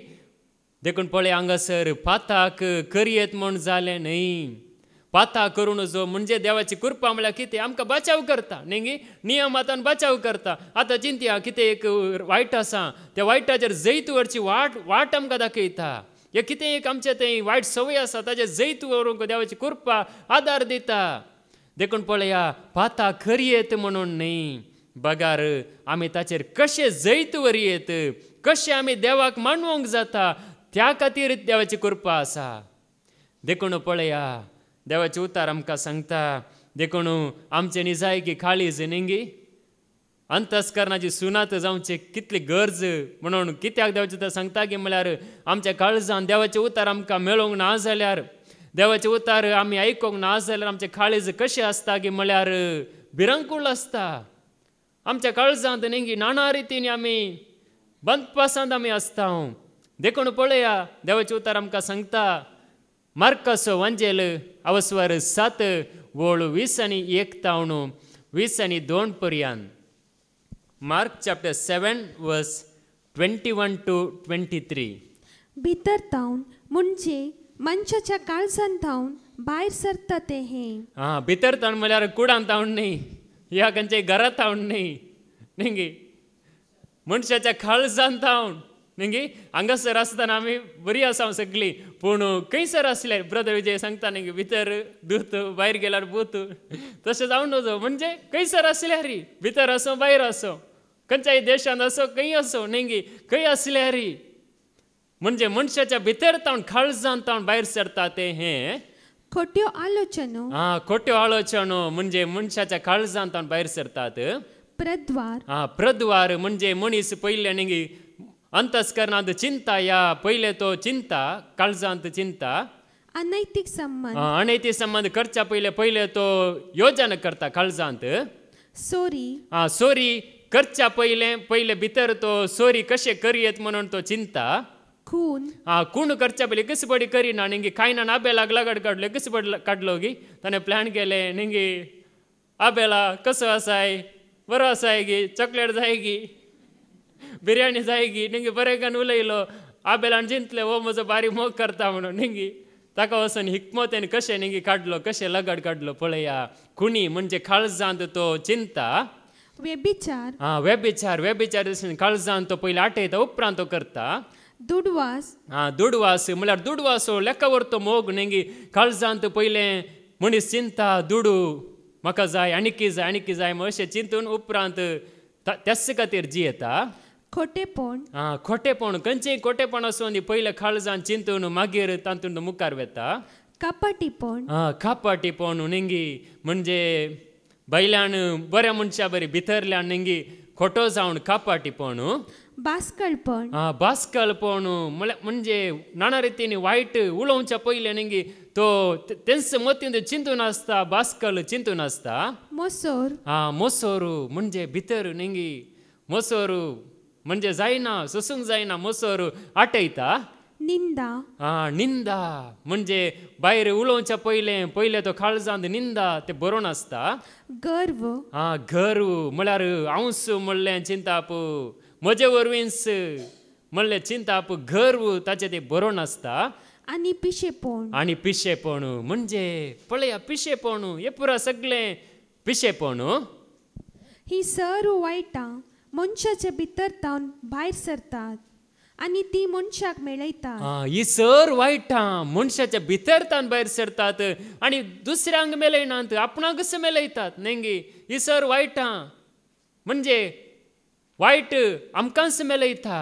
देखून पळया हांगासर पाताक करयेत म्हूण जालें न्हय पाता करून जो म्हणजे देवाची कृपा म्हळ्यार कितें आमकां बचाव करता नेंगी नियमांतल्यान बचाव करता आतां चिंतया कितें एक वायट आसा त्या वायटाचेर जैत व्हरची वाट आमकां दाखयता हे कितें एक आमचें तें वायट संवय आसा ताचेर जैत व्हरूंक देवाची कृपा आदार दिता देखून पळया पाता करयेत म्हणून न्हय बगार आमी ताचेर कशें जैत व्हरयेत कशें आमी देवाक मानवंक जाता त्या खातीर देवाची कृपा आसा देखून पळया देवाचे उतार आमकां सांगता देखून आमचे निजायकी काळीज नेंगी अंतस्करणाची सुनात जावचे कितली गरज म्हणून कित्याक देवाचे उतार सांगता की म्हळ्यार आमच्या काळजान देवाचे उतार आमकां मेळोंक ना जाल्यार देवाचे उतार आमी आयकोंक ना जाल्यार आमचे काळीज कशें आसता की म्हळ्यार भिरांकूळ आसता आमच्या काळजांत नेंगी नाना रितीन आमी बंदपासांत आमी आसता देखून पळया देवाचे उतार आमकां सांगता मार्कसो वांजेल अवस्वर 7 वळू 20 आनी 1 तावन 20 आनी 2 पर्यंत मार्क चॅप्टर 7 वर्स 21 to 23
भितर तावन म्हणजे मनशाच्या काळजांत तावन भायर सरता ते हे
भितर तावन म्हळ्यार कुडांत तावन न्हय ह्या खंयच्याय घरांत तावन न्हय नेंगी मनशाच्या काळजांत तावन नेंगी हांगासर आसतना आमी बरी आसा सगळीं पूण खंयसर आसल्यार ब्रदर विजय सांगता नेंगी भितर दूत भायर गेल्यार भूत तशें जावन नजो म्हणजे खंयसर आसल्यार भितर आसो भायर आसो खंयच्याय देशांत आसो खंय आसो नेंगी खंय आसल्यार म्हणजे मनशाच्या भितर तावन काळजांत तावन भायर सरता ते हे
खोट्यो आलोचनो
खोट्यो आलोचनो म्हणजे मनशाच्या काळजांत तावन भायर सरतात प्रद्वार म्हणजे मनीस पयले नेंगी अंतस्करणांत चिंता या पयले तो चिंता काळजांत चिंता
अनैतिक
संबंध करच्या पयले तो योजना करता काळजांत सोरी करच्या पयले भितर तो सोरी कशें करयेत म्हणून तो चिंता खून करच्या पयलीं कशी बडी करिना नेंगी कायनान आबेलाक लागड काडलो कशी बडी काडलो गी ताणें प्लॅन केले नेंगी आबेला कसो आसाय बरो आसाय गी चॉकलेट जाय गी बिर्याणी जाय गी नेंगी बरें उलयलो आबेलान चिंतले हो म्हजो बारी मोग करता म्हणून नेंगी ताका वचून हिकमतेन कशें नेंगी काडलो कशें लगड काडलो पळया खुनी म्हणजे काळजांत तो चिंता वेबिचार काळजांत तो पयलीं आटयता उपरांत तो करता दुडवास म्हळ्यार दुडवासो लेखावर तो मोग नेंगी काळजांत पयलें मनीस चिंता दुडू म्हाका जाय आनीकी जाय अशें चिंतून उपरांत त्याच खातीर जियेता खोटेपण खंयचेय खोटेपण आसूं पयले काळजांत चिंतून मागीर तातूंत मुखार वेता कापाटीपण नेंगी म्हणजे बैल्यान बऱ्या मनशा बरी भितरल्यान नेंगी खोटो जावन कापाटीपण बास्कळपण म्हणजे नाना रितीन वायट उलोवच्या पयले नेंगी तो तेंच मतीन चिंतून आसता बास्कळ चिंतून आसता मोसोरू म्हणजे भितर नेंगी मोसोरू म्हणजे जायना सोसूंक जायना मोसोरू आटयता निंदा म्हणजे भायर उलोवच्या पयले तो काळजांत निंदा ते बरोवन आसता गर्व म्हळ्यार हांवच म्हणलें चिंताप म्हजे वरवींच म्हणलें चिंताप गर्व ताचें ते बरोवन आसता
आनी
पिशेपण म्हणजे पळया पिशेपण हे पुरा सगळें पिशेपण
ही सर्व वायटां मनशाच्या भितर तावन भायर सरतात आनी ती मनशाक मेळयतात.
ही सर वायटां मनशाच्या भितर तावन भायर सरतात आनी दुसऱ्यांक मेलयनात, आपणाक कसं मेलयतात न्ही. ही सर वायटां म्हणजे वायट आमकांच मेलयता,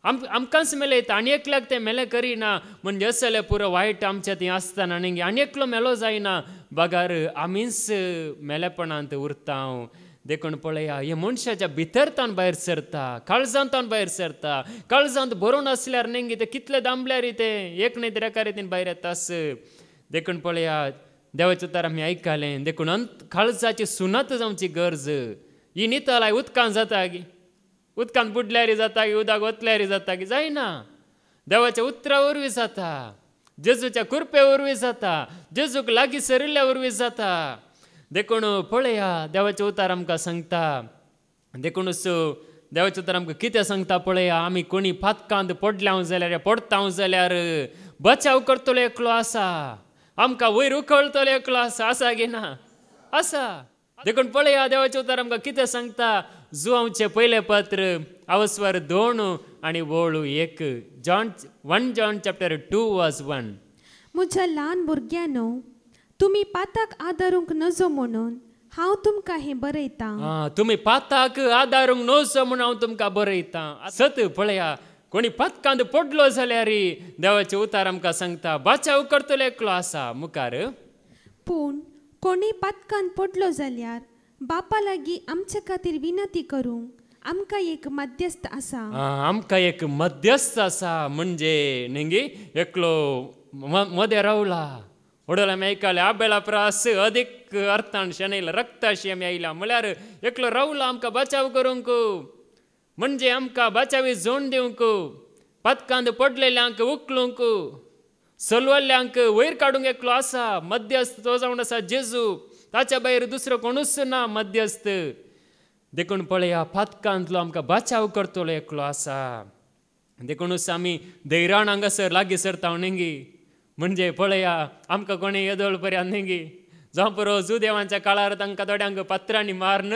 आमकांच मेलयता, आनी एकल्याक ते मेले करिना. म्हणजे असं जाल्यार पुरो वायट आमच्या थंय आसतना न्ही, आनी एकलो मेलो जायना, बगार आमीच मेलेपणांत उरता. देखून पळया, हे मनशाच्या भितर तावन भायर सरता, काळजांत तावन भायर सरता. काळजांत बरोवन आसल्यार न्ही ते कितले दांबल्यार ते एक न्ही एका रितीन भायर येतास. देखून पळया, देवाचें उतार आमी आयकलें. देखून काळजाची सुनात जावची गरज ही नितलाय उदकांत जाता गी, उदकांत बुडल्यार जाता गी, उदक वतल्यार जाता गी, जायना. देवाच्या उतरा वरवीं जाता, जेजूच्या कृपे वरवीं जाता, जेजूक लागीं सरिल्ल्या वरवीं जाता. देखून पळया, देवाचें उतार आमकां सांगता. देखूनच देवाचें उतार आमकां कितें सांगता पळया, आमी कोणी फातकांत पडल्या जाल्यार पडता जाल्यार बचाव करतलो एकलो आसा, आमकां वयर उखळतलो एकलो आसा. आसा गे ना? आसा. देखून पळया, देवाचें उतार आमकां कितें सांगता. जुआंवचें पयलें पत्र अवस्वर 2 आनी वळू 1. John 1 chapter 2:1.
म्हज्या ल्हान भुरग्यानो, तुमी पाताक आदारूंक नजो म्हणून हांव तुमकां हें बरयतां.
तुमी पाताक आदारूंक नजो म्हणून हांव तुमकां बरयतां. सत पळया, कोणी पातकांत पडलो जाल्यार देवाचें उतार आमकां सांगता बचाव करतलो एकलो आसा. मुखार,
पूण कोणी पातकांत पडलो जाल्यार बापा लागीं आमचे खातीर विनंती करूंक आमकां एक मध्यस्थ आसा.
आमकां एक मध्यस्थ आसा. म्हणजे न्ही एकलो मदें रावला. वडोला आमी आयकले आबेला प्रास अदीक अर्थान शेनयला रक्ताशी आमी आयला. म्हळ्यार एकलो रावला आमकां बचाव करूंक, म्हणजे आमकां बचावी जोड दिवंक, पातकांत पडलेल्यांक उखलूंक, सलवल्ल्यांक वयर काडूंक एकलो आसा. मध्यस्थ तो जावन आसा जेजू. ताच्या भायर दुसरो कोणूच ना मध्यस्थ. देखून पळया, पातकांतलो आमकां बचाव करतलो एकलो आसा. देखूनच आमी धैर्यान हांगासर लागीं सरता न्ही. म्हणजे पळया, आमकां कोणी येदोळ पर्यंत न्ही जावं पुरो जुदेवांच्या काळार तांकां थोड्यांक पत्रांनी मारन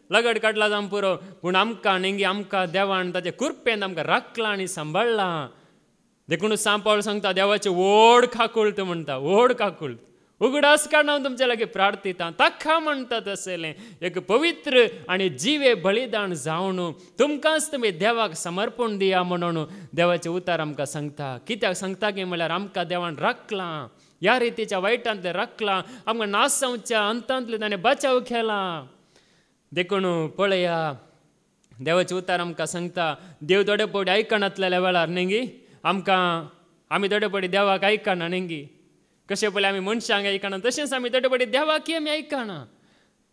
लगड काडला जावं पुरो. पूण आमकां न्ही आमकां देवान ताचे कृपेन आमकां राखलां आनी सांबाळ्ळां. देखून सांपावळ सांगता देवाचें व्हड खाकुळत म्हणटा, व्हड खाकुळत. उगडास काडून हांव तुमचे लागीं प्रार्थिता. ताका म्हणटा तसलें एक पवित्र आनी जिवे बलिदान जावन तुमकांच तुमी देवाक समर्पण दिया म्हणून देवाचें उतार आमकां सांगता. कित्याक सांगता की म्हळ्यार आमकां देवान राखलां, ह्या रितीच्या वायटांतलें राखलां, आमकां नाश जावच्या अंतांतले ताणें बचाव केला. देखून पळया, देवाचें उतार आमकां सांगता देव थोडे पडी आयकनातल्या वेळार न्ही आमी थोडे पडी देवाक आयकना न्ही. कशें पळय आमी मनशांक आयकना, तशेंच आमी थोडे पडी देवाकी आमी आयकना.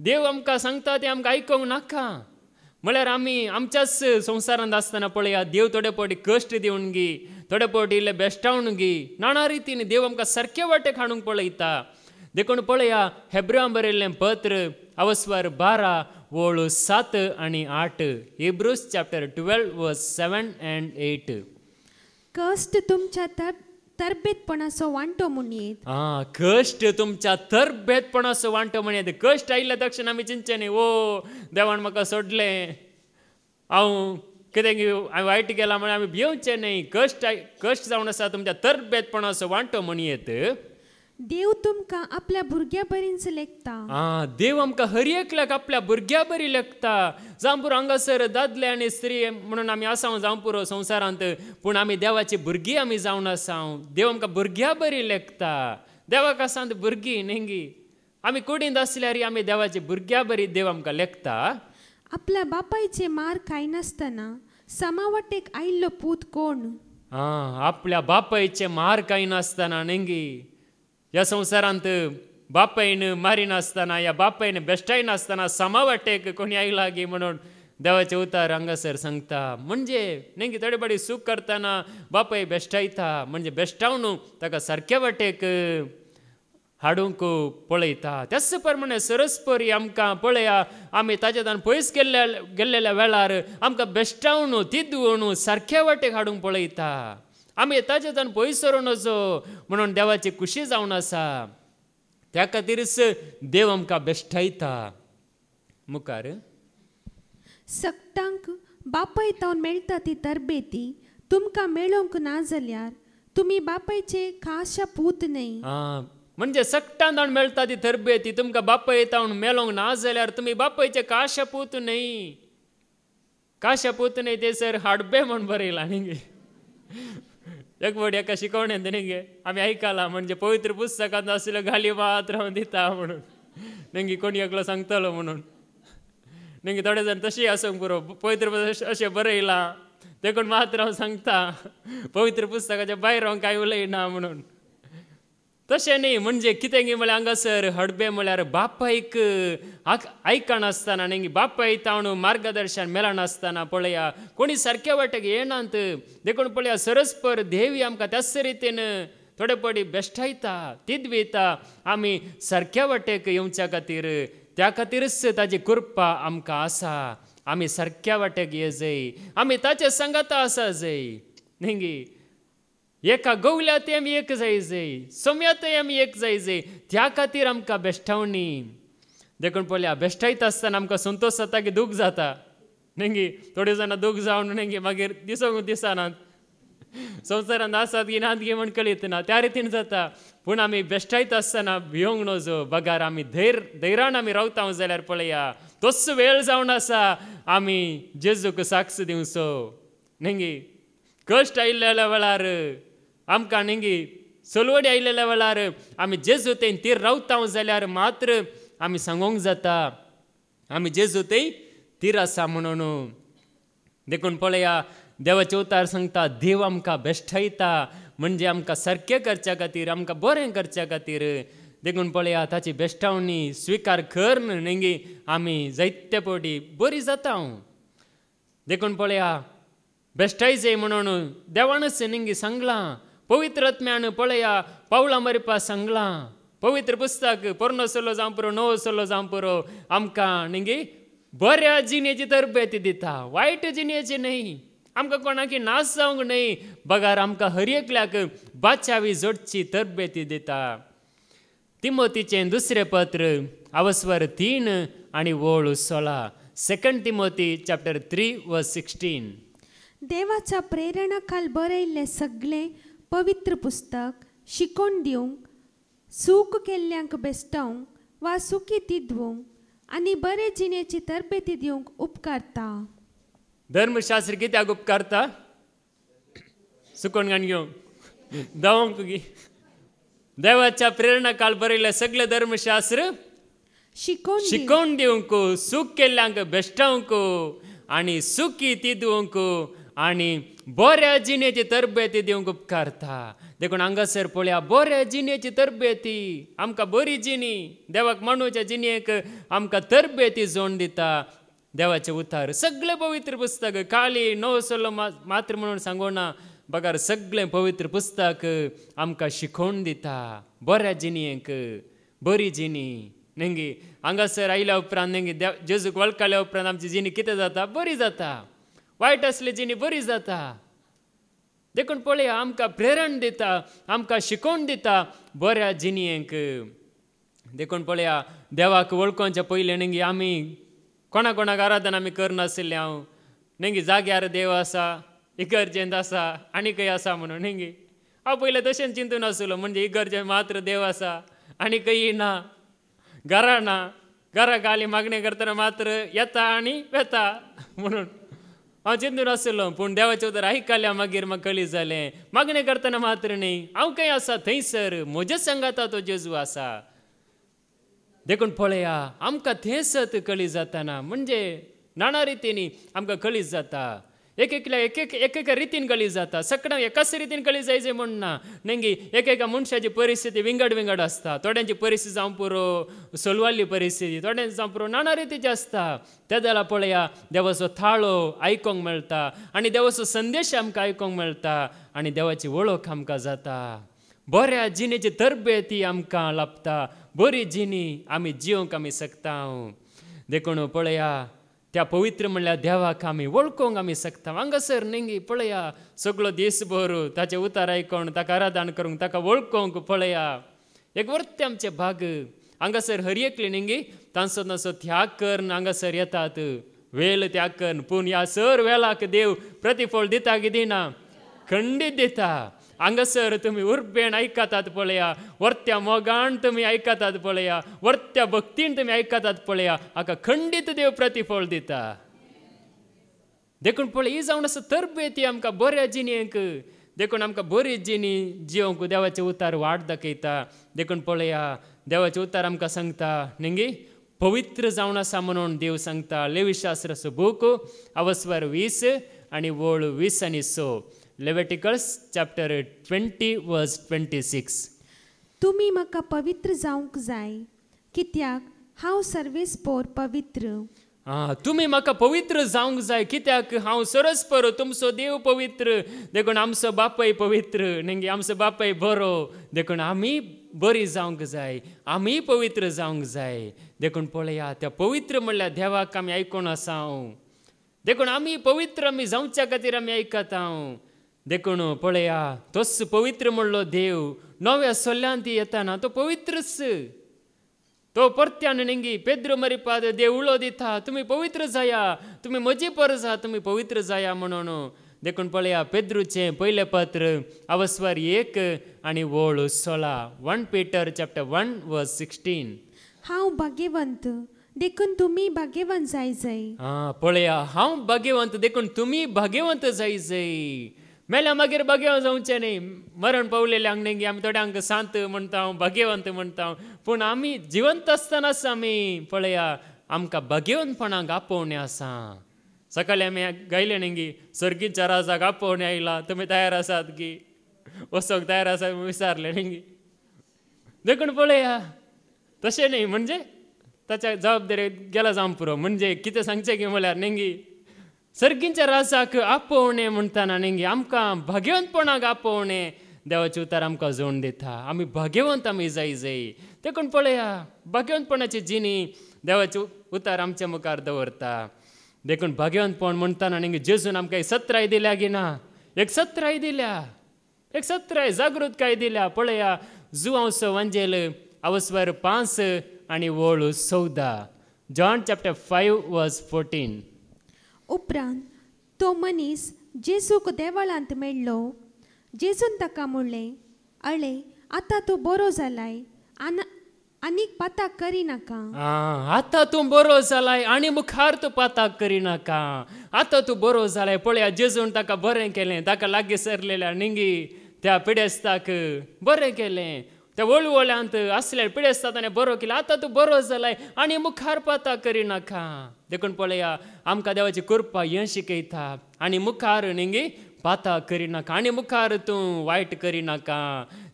देव आमकां सांगता तें आमकां आयकूंक नाका. म्हळ्यार आमी आमच्याच संवसारांत आसतना पळया, देव थोडे पडी कश्ट दिवन गी, थोडे पडी इल्ले बेश्टावण गी, नाना रितीन देव आमकां सारके वाटेक हाडूंक पळयता. देखून पळया, हेब्रांक बरयल्लें पत्र अवस्वर 12 वळू 7 आनी 8. Hebrews chapter 12:7 and 8.
कश्ट तुमच्या तरबेतपणाचो वांटो म्हूण येत.
कश्ट तुमच्या तरबेतपणाचो वांटो म्हूण येत. कश्ट आयिल्ल्या तक्षण आमी चिंतचे न्ही, ओ देवान म्हाका सोडलें, हांव कितें हांवें वायट केलां म्हण आमी भिवचे न्ही. कश्ट जावन आसा तुमच्या तरबेतपणाचो वांटो म्हूण येत.
देव तुमकां आपल्या भुरग्या बरींच लेखता.
देव आमकां हर एकल्याक आपल्या भुरग्या बरी लेखता. जावं पुरो हांगासर दादले आनी स्त्री म्हणून आमी आसां जावं पुरो संवसारांत, पूण आमी देवाची भुरगीं आमी जावन आसां. देव आमकां भुरग्या बरी लेखता. देवाक आसांत भुरगीं न्ही. आमी कुडींत आसल्यार आमी देवाची भुरग्या बरी देव आमकां लेखता.
आपल्या बापायचे मार खायनासतना समावटेक आयिल्लो पूत कोण?
आपल्या बापायचे मार खायनासतना न्ही. ह्या संवसारांत बापायन मारिनासतना, ह्या बापायन बेश्टायनासतना समावटेक कोणी आयला गी म्हणून देवाचें उतार हांगासर सांगता. म्हणजे न्ही थोडे बडी सूख करतना बापाय बेश्टायता, म्हणजे बेश्टावन ताका सारके वाटेक हाडूंक पळयता. त्याच प्रमाणे सरस्परी आमकां पळया, आमी ताजेतान पयस गेल्लेल्या वेळार आमकां बेश्टावन तिदून सारके वाटेक हाडूंक पळयता. आमी ताजेतान पयस सरून वचो म्हणून देवाची खुशी जावन आसा. त्या खातीरच देव आमकां बेश्टायता. मुखार,
सक्तांक बापयतावन मेळटा ती तरबेती तुमकां मेळोंक ना जाल्यार तुमी बापयचे खाशा पूत न्हय.
म्हणजे सक्टान जावन मेळटा ती तरबेती तुमकां बापयतावन मेळोंक ना जाल्यार तुमी बापयचे काशा पूत न्हय. काशा पूत न्हय ते सर हाडबे म्हण बरयला न्ही. एक फावटी एका शिकवण्यात न्ही आमी आयकलां म्हणजे पवित्र पुस्तकांत आसलेलो घाली मात रावन दिता म्हणून न्ही कोणी एकलो सांगतलो म्हणून न्ही थोडे जाण तशी आसूंक पुरो पवित्र अशें बरयलां देखून मात रावन सांगता पवित्र पुस्तकाच्या भायर हांव कांय उलयना म्हणून. तशें न्ही म्हणजे कितें गी म्हळ्यार हांगासर हडबे म्हळ्यार बापायक आयकनासतना न्ही बापायतावन मार्गदर्शन मेळनासतना पळया कोणी सारक्या वाटेक येनात. देखून पळया सरस्पर देवी आमकां त्याच रितीन थोडे पडी बेश्टायता तिदविता आमी सारक्या वाटेक येवच्या खातीर. त्या खातीरच ताजी कृपा आमकां आसा. आमी सारक्या वाटेक ये जाय आमी ताचे संगता आसा जाय न्ही. एका गवल्यात आमी एक जाय सोम्यातय आमी एक जाय त्या खातीर आमकां बेश्टावणी. देखून पळया बेश्टायता आसतना आमकां संतोश जाता की दूख जाता न्ही. थोडे जाणां दूख जावन न्ही मागीर दिसूंक दिसनात संवसारांत आसात की नात गी म्हण कळीत ना त्या रितीन जाता. पूण आमी बेश्टायता आसतना भियोंक नजो बगार आमी धैर्यान आमी रावता जाल्यार पळया तोच वेळ जावन आसा आमी जेजूक साक्ष दिवचो न्ही. कश्ट आयिल्ल्या वेळार आमकां न्ही चलवडी आयिल्ल्या वेळार आमी जेजू थंय तीर रावता जाल्यार मात्र आमी सांगोंक जाता आमी जेजू थंय तीर आसा म्हणून. देखून पळया देवाचे उतार सांगता देव आमकां बेश्टायता म्हणजे आमकां सारकें करच्या खातीर आमकां बरें करच्या खातीर. देखून पळया ताची बेश्टावणी स्विकार करन न्ही आमी जायते फावटी बरी जाता. देखून पळया बेश्टाय जाय म्हणून देवानच न्ही सांगलां. पवित्र आत्म्यान पळया पावला मारपा सांगलां. पवित्र पुस्तक पोरनो सल्लो जावं पुरो नवो सल्लो जावं पुरो आमकां न्ही बऱ्या जिणेची तरबेती दिता वायट जिणेची न्ही. आमकां कोणाकी नाश जावंक न्ही बगार आमकां हर एकल्याक बाचावी जोडची तरबेती दिता. तिमोतीचें दुसरें पत्र अवस्वर 3 आनी वोळ 16. 2 तिमोथी चॅप्टर 3 वर्स 16.
देवाच्या प्रेरणा बरयल्लें सगळें पवित्र पुस्तक शिकोवन दिवंक सूख केल्ल्यांक बेश्टावंक वा सुखी तिदवंक आनी बरे जिणेची तरबेती दिवंक उपकारता.
धर्मशास्त्र कित्याक उपकारता? सुकोवन घाण घेवंक धांवंक गी. देवाच्या प्रेरणा बरयल्लें सगळें धर्मशास्त्र शिकोवन दिवंक सूख केल्ल्यांक बेश्टावंक आनी सुखी तिदवंक आनी बऱ्या जिणेची तरबेती दिवंक उपकारता. देखून हांगासर पळया बऱ्या जिणेची तरबेती आमकां बरी जिणी देवाक मानूच्या जिणेक आमकां तरबेती जोड दिता. देवाचे उतार सगळें पवित्र पुस्तक खाली नवो सल्लो मात्र म्हणून सांगोना बगार सगळें पवित्र पुस्तक आमकां शिकोवन दिता बऱ्या जिणेक बरी जिणी न्ही. हांगासर आयल्या उपरांत न्ही जेजूक वळखल्या उपरांत आमची जिणी कितें जाता? बरी जाता. वायट आसली जिणी बरी जाता. देखून पळया आमकां प्रेरण दिता आमकां शिकोवन दिता बऱ्या जिणेक. देखून पळया देवाक वळखोवच्या पयलीं न्ही आमी कोणा कोणाक आराधना आमी करनाशिल्ले हांव न्ही जाग्यार देव आसा इगर्जेंत आसा आनी खंय आसा म्हणून न्ही. हांव पयलें तशें चिंतून आसलो म्हणजे इगर्जेंत मात्र देव आसा आनी खंय ना घरा ना घरा गाली मागणी करतना मात्र येता आनी वेता म्हणून हांव चिंतून आसलो. पूण देवाचें उतर आयकल्या मागीर म्हाका कळीत जालें मागणी करतना मात्र न्ही हांव खंय आसा थंयसर म्हज्या सांगाता तो जेजू आसा. देखून पळया आमकां थंयसर कळीत जाताना म्हणजे नाना रितीनी आमकां कळीत जाता. एक एका रितीन कळीत जाता. सगळ्यां एकाच रितीन कळीत जायचें म्हण ना न्ही. एका मनशाची परिस्थिती विंगड आसता. थोड्यांची परिस्थिती जावं पुरो सोलवाल्ली परिस्थिती थोड्यांची जावं पुरो नाना रितीची आसता. त्या जाल्यार पळया देवाचो थाळो आयकोंक मेळटा आनी देवाचो संदेश आमकां आयकोंक मेळटा आनी देवाची वळख आमकां जाता. बऱ्या जिणेची तरबेती आमकां लाभता. बरी जिणी आमी जिवंक आमी शकता. देखून पळया त्या पवित्र म्हणल्यार देवाक आमी वळखोंक आमी शकता. हांगासर न्ही पळया सगळो दिसभर ताचे उतार आयकोन ताका आराधना करूंक ताका वळखोंक पळया एक वर्ते आमचे भाग हांगासर हर एकली न्ही तांचो त्याग करन हांगासर येतात. वेल त्याकन पूण ह्या सर वेळाक देव प्रतिफळ दिता की दिना खंडीत दिता हांगासर तुमी उर्बेन आयकतात पळया वर्त्या मोगान तुमी आयकतात पळया वर्त्या भक्तीन तुमी आयकतात पळया हाका खंडीत देव प्रतिफळ दिता देखून पळय ही जावन आसा तरबेती आमकां बऱ्या जिणेक देखून आमकां बरी जिणी जिवंक देवाचे उतार वाट दाखयता देखून पळया देवाचे उतार आमकां सांगता न्ही पवित्र जावन आसा म्हणून देव सांगता लेवीशास्त्राचो बूक अवस्वर 20 आनी वळ 20 आनी 6 लेविटिकल्स चॅप्टर 20 वर्स 26
तुमी म्हाका पवित्र जावंक जाय कित्याक हांव सर्वेस्पोर पवित्र
तुमी म्हाका पवित्र जावंक जाय कित्याक हांव सरस्पर तुमचो देव पवित्र देखून आमचो बापूय पवित्र न्ही आमचो बापूय बरो देखून आमी बरी जावंक जाय आमी पवित्र जावंक जाय देखून पळया त्या पवित्र म्हणल्यार देवाक आमी आयकून आसाव देखून आमी पवित्र आमी जावच्या खातीर आमी आयकता देखून पळया तोच पवित्र म्हणलो देव नव्या सोल्ल्यान ती येताना तो पवित्रच तो परत्यान न्ही पेद्र मरिपाद देव उलो दिता तुमी पवित्र जाया तुमी म्हजी परस आहा तुमी पवित्र जाया म्हणून देखून पळया पेद्रूचें पयलें पत्र अवस्वर 1 आनी वळ 16 1 Peter chapter 1 verse 16
हांव भाग्यवंत देखून तुमी भाग्यवंत जाय
पळया हांव भाग्यवंत देखून तुमी भाग्यवंत जाय मेल्या मागीर भाग्यवंत जावचें न्ही मरण पावलेल्यांक न्ही आमी थोड्यांक सांत म्हणटा भाग्यवंत म्हणटा पूण आमी जिवंत आसतनाच आमी पळया आमकां भाग्यवंतपणाक आपोवणें आसा सकाळी आमी गायले न्ही सर्गीच्या राजाक आपोवणें आयला तुमी तयार आसात की वचोंक तयार आसा विचारलें न्ही देखून पळया तशें न्ही म्हणजे ताच्या जबाबदारेक गेला जावं पुरो म्हणजे कितें सांगचें की म्हळ्यार न्ही सर्गीच्या राजाक आपोवणें म्हणटाना न्ही आमकां भाग्यवंतपणाक आपोवणें देवाचें उतार आमकां जोड दिता आमी भाग्यवंत आमी जाय देखून पळया भाग्यवंतपणाची जिणी देवाचें उतार आमच्या मुखार दवरता देखून भाग्यवंतपण म्हणटाना न्ही जेजून आमकां एक सत्राय दिल्या की ना एक सत्राय दिल्या एक सत्राय जागृतकाय दिल्या पळया जुवांवचो वांजेल अवस्वर 5 आनी वळ 14 जॉन चॅप्टर 5 वर्स 14
उपरांत तो मनीस जेजूक देवळांत मेळ्ळो जेजून ताका म्हणलें अळे आतां तूं बरो जालाय आनीक पाताक करिनाका
आतां तूं बरो जालाय आनी मुखार तूं पाताक करिनाका आतां तूं बरो जालाय पळया जेजून ताका बरें केलें ताका लागीं सरलेल्या न्ही त्या पिडेस्ताक बरें केलें त्या वळवळ्यांत आसले पिडेस्ता ताणें बरो केलो आतां तूं बरो जालाय आनी मुखार पाताक करिनाका देखून पळया आमकां देवाची कृपा हें शिकयता आनी मुखार न्ही पाताक करिनाका आनी मुखार तूं वायट करिनाका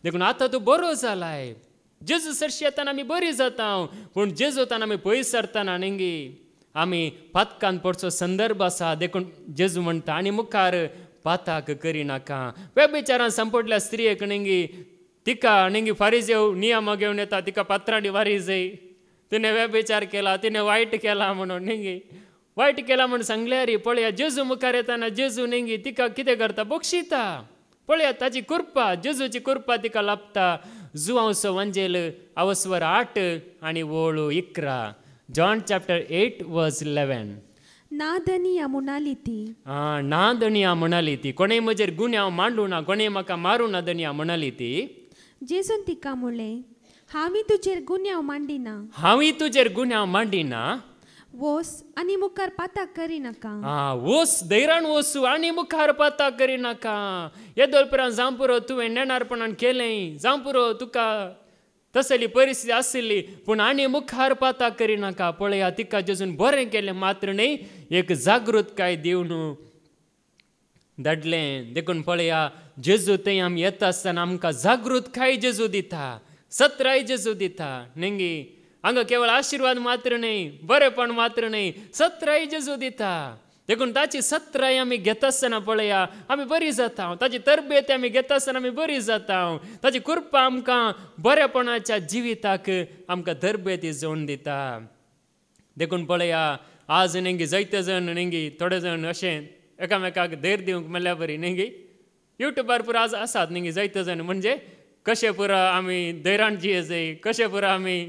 देखून आतां तूं बरो जालाय जेजू सरशी येताना आमी बरी जाता पूण जेजू येताना आमी पयस सरतना न्ही आमी पातकान पडचो संदर्भ आसा देखून जेजू म्हणटा आनी मुखार पाताक करिनाका वेबिचारान संपटल्या स्त्रियेक न्ही तिका न्ही फारिजेव नियम घेवन येता तिका पात्रांनी वारी जाय तिणें वेबिचार केला तिणें वायट केला म्हणून न्ही वायट केला म्हणून सांगल्यार पळया जेजू मुखार येताना जेजू न्ही तिका कितें करता बक्षिता पळया ताची कृपा जेजूची कृपा तिका लाभता जुवांवचो वांजेल अवस्वर 8 आनी वळ 11 जॉन चॅप्टर 8 वर्स 11
नादनिया म्हणाली ती
नादनिया म्हणाली ती कोणें म्हजेर गुन्यांव मांडूं ना कोणें म्हाका मारूं ना दनिया म्हणाली ती
जेजून तिका म्हणलें हांवें तुजेर गुन्यांव मांडिना
हांवें तुजेर गुन्यांव मांडिना
वोस आनी मुखार पाताक करिनाका
वोस धैर्यान वचू आनी मुखार पाताक करिनाका येदोळ पुरान जावं पुरो तुवें नेणारपणान केलें जावं पुरो तुका तसली परिस्थिती आशिल्ली पूण आनी मुखार पाताक करिनाका पळया तिका जेजून बरें केलें मात्र न्ही एक जागृतकाय दिवन धाडलें देखून पळया जेजू थंय आमी येता आसतना आमकां जागृतकाय जेजू दिता सत्राय जेजू दिता न्ही हांगा केवळ आशिर्वाद मात्र न्ही बरेपण मात्र न्ही सत्राय जेजू दिता देखून ताची सत्राय आमी घेता आसतना पळया आमी बरी जाता ताची तरबेत आमी घेता आसतना आमी बरी जाता ताची कृपा आमकां बरेपणाच्या जिविताक आमकां तरबेती जोडून दिता देखून पळया आज न्ही जायते जण न्ही थोडे जण अशें एकामेकाक धैर्य दिवंक म्हणल्यार बरी न्ही युट्यूबार पुरो आज आसात न्ही जायते जण म्हणजे कशें पुरो आमी धैर्यान जिये जाय कशें पुरो आमी